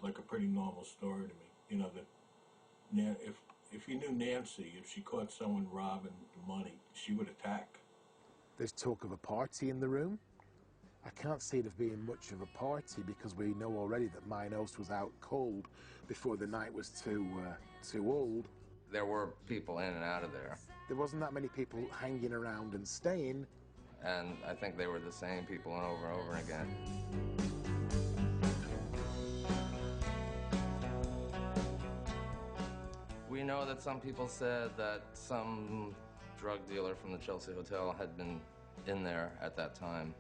Speaker 5: like a pretty normal story to me. That if you knew Nancy, if she caught someone robbing the money, she would attack.
Speaker 15: There's talk of a party in the room. I can't see it being much of a party because we know already that Minos was out cold before the night was too old.
Speaker 3: There were people in and out of there.
Speaker 15: There wasn't that many people hanging around and staying.
Speaker 3: And I think they were the same people over and over again. We know that some people said that some drug dealer from the Chelsea Hotel had been in there at that time.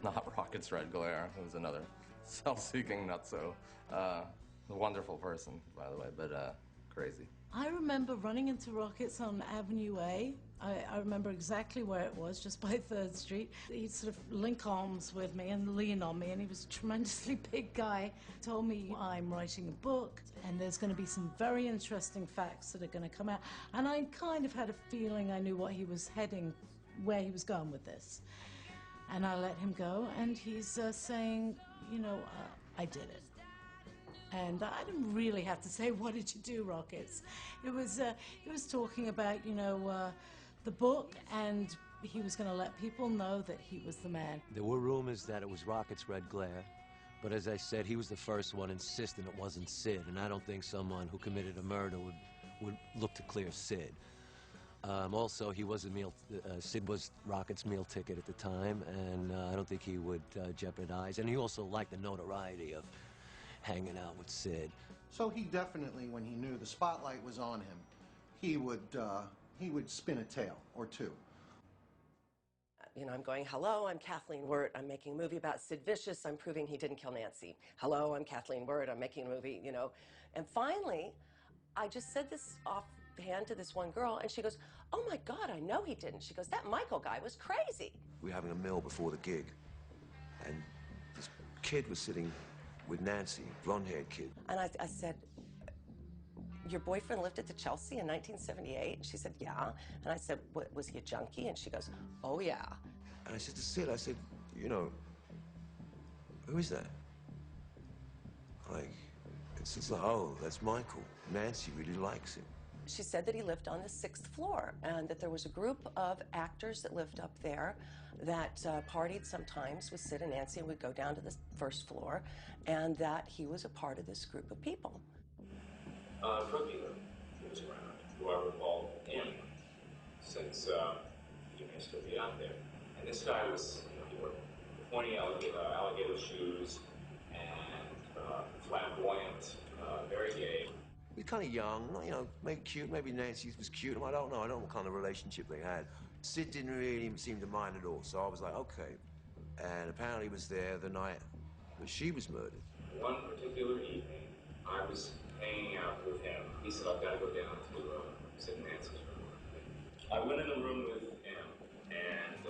Speaker 3: not Rocket's Red Glare, who's another self-seeking nutso. A wonderful person, by the way, but crazy.
Speaker 2: I remember running into Rockets on Avenue A. I remember exactly where it was, just by 3rd Street. He'd sort of link arms with me and lean on me, and he was a tremendously big guy. Told me, I'm writing a book, and there's going to be some very interesting facts that are going to come out. And I kind of had a feeling I knew what he was heading, where he was going with this. And I let him go, and he's saying, you know, I did it. And I didn't really have to say, what did you do, Rockets? It was talking about, you know, the book, and he was going to let people know that he was the man.
Speaker 1: There were rumors that it was Rocket's Red Glare, but as I said, he was the first one insisting it wasn't Sid, and I don't think someone who committed a murder would look to clear Sid. Also, he was Sid was Rocket's meal ticket at the time, and I don't think he would jeopardize. And he also liked the notoriety of hanging out with Sid.
Speaker 8: So he definitely, when he knew the spotlight was on him, he would spin a tale or two.
Speaker 7: You know, I'm going, hello, I'm Kathleen Wirt. I'm making a movie about Sid Vicious. I'm proving he didn't kill Nancy. Hello, I'm Kathleen Wirt. I'm making a movie, you know. And finally, I just said this offhand to this one girl, and she goes, oh my God, I know he didn't. She goes, that Michael guy was crazy.
Speaker 12: We were having a meal before the gig, and this kid was sitting with Nancy, blonde-haired kid.
Speaker 7: And I said, your boyfriend lived at the Chelsea in 1978? And she said, yeah. And I said, what, was he a junkie? And she goes, oh, yeah.
Speaker 12: And I said to Sid, I said, you know, who is that? Like, it's like, oh, that's Michael. Nancy really likes him.
Speaker 7: She said that he lived on the 6th floor, and that there was a group of actors that lived up there that partied sometimes with Sid and Nancy and would go down to the 1st floor, and that he was a part of this group of people.
Speaker 11: Drug dealer who was around, who I recall him, since he may still be out there. And this guy was, you know, he wore pointy alligator shoes and flamboyant, very gay.
Speaker 12: He was kind of young, you know, maybe cute, maybe Nancy was cute. I don't know what kind of relationship they had. Sid didn't really seem to mind at all, so I was like, okay. And apparently he was there the night that she was murdered.
Speaker 11: One particular evening, I was hanging out with him. He said, I've got to go down to Sid and Nancy's room. I went in the room with him, and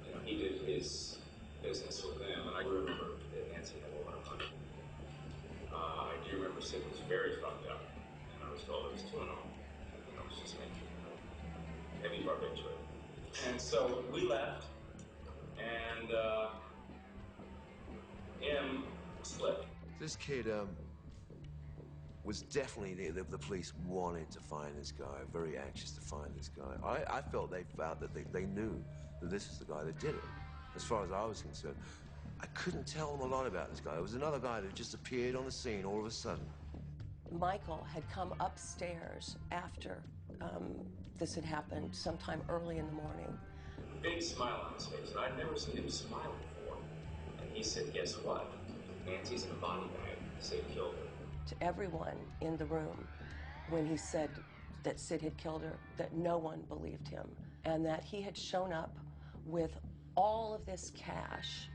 Speaker 11: you know, he did his business with them, and I remember that Nancy had a lot of money. I do remember Sid was very fucked up, and I was told it was 2 and all. You know, it was just making a heavy barbiturate. And so we left, and him split.
Speaker 12: This kid was definitely the police wanted to find this guy, very anxious to find this guy. I felt they found that they knew that this is the guy that did it, as far as I was concerned. I couldn't tell them a lot about this guy. It was another guy that just appeared on the scene all of a sudden.
Speaker 7: Michael had come upstairs after this had happened sometime early in the morning.
Speaker 11: Big smile on his face, and I'd never seen him smile before. And he said, guess what? Nancy's in a body bag. Sid killed her.
Speaker 7: To everyone in the room, when he said that Sid had killed her, that no one believed him, and that he had shown up with all of this cash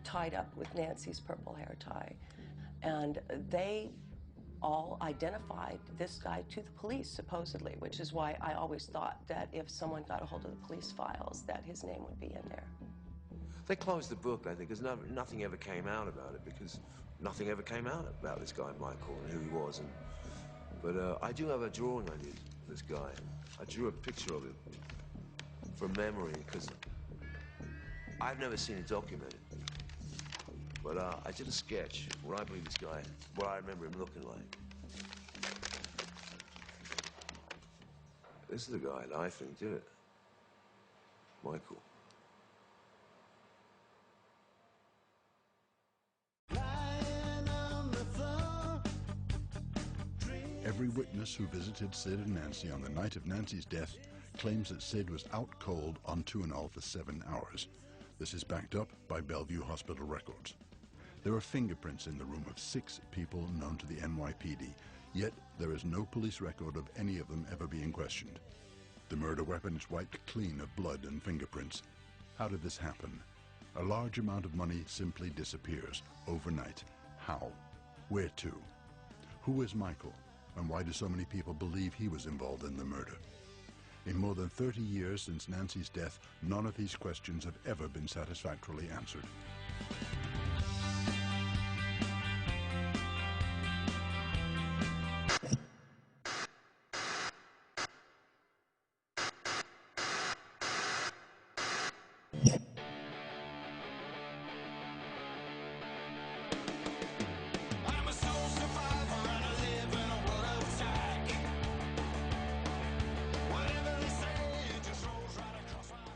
Speaker 7: tied up with Nancy's purple hair tie. And they all identified this guy to the police, supposedly, which is why I always thought that if someone got a hold of the police files, that his name would be in there.
Speaker 12: They closed the book, I think, because nothing ever came out about it, because nothing ever came out about this guy, Michael, and who he was. But I do have a drawing I did of this guy. I drew a picture of him from memory, because I've never seen it documented. But I did a sketch where I believe this guy, what I remember him looking like. This is the guy that I think did it. Michael.
Speaker 19: Every witness who visited Sid and Nancy on the night of Nancy's death claims that Sid was out cold on Tuinal for 7 hours. This is backed up by Bellevue Hospital records. There are fingerprints in the room of 6 people known to the NYPD, yet there is no police record of any of them ever being questioned. The murder weapon is wiped clean of blood and fingerprints. How did this happen? A large amount of money simply disappears overnight. How? Where to? Who is Michael? And why do so many people believe he was involved in the murder? In more than 30 years since Nancy's death, none of these questions have ever been satisfactorily answered.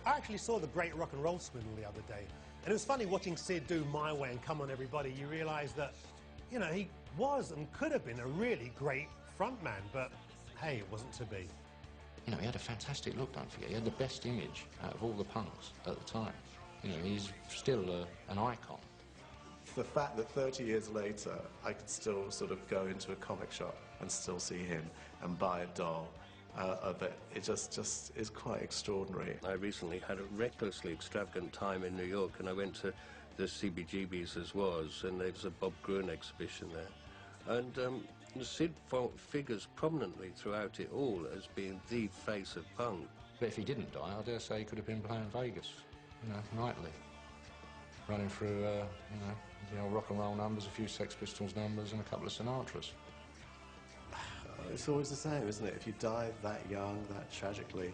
Speaker 9: I actually saw The Great Rock and Roll Swindle the other day, and it was funny watching Sid do My Way and Come On Everybody. You realise that, you know, he was and could have been a really great frontman, but hey, it wasn't to be.
Speaker 22: You know, he had a fantastic look, don't forget. He had the best image out of all the punks at the time. You know, he's still an icon.
Speaker 23: The fact that 30 years later I could still sort of go into a comic shop and still see him and buy a doll of it, it just is quite extraordinary.
Speaker 24: I recently had a recklessly extravagant time in New York, and I went to the CBGB's as was, and there was a Bob Gruen exhibition there. And Sid figures prominently throughout it all as being the face of punk.
Speaker 22: But if he didn't die, I dare say he could have been playing Vegas, you know, nightly. Running through, you know, the old rock and roll numbers, a few Sex Pistols numbers, and a couple of Sinatras.
Speaker 23: It's always the same, isn't it? If you die that young, that tragically,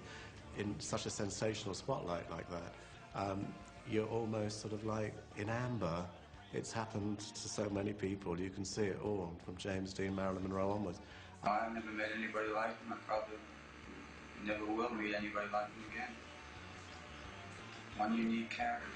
Speaker 23: in such a sensational spotlight like that, you're almost sort of like in amber. It's happened to so many people. You can see it all, from James Dean, Marilyn Monroe onwards.
Speaker 11: I've never met anybody like him. I probably never will meet anybody like him again. One unique character.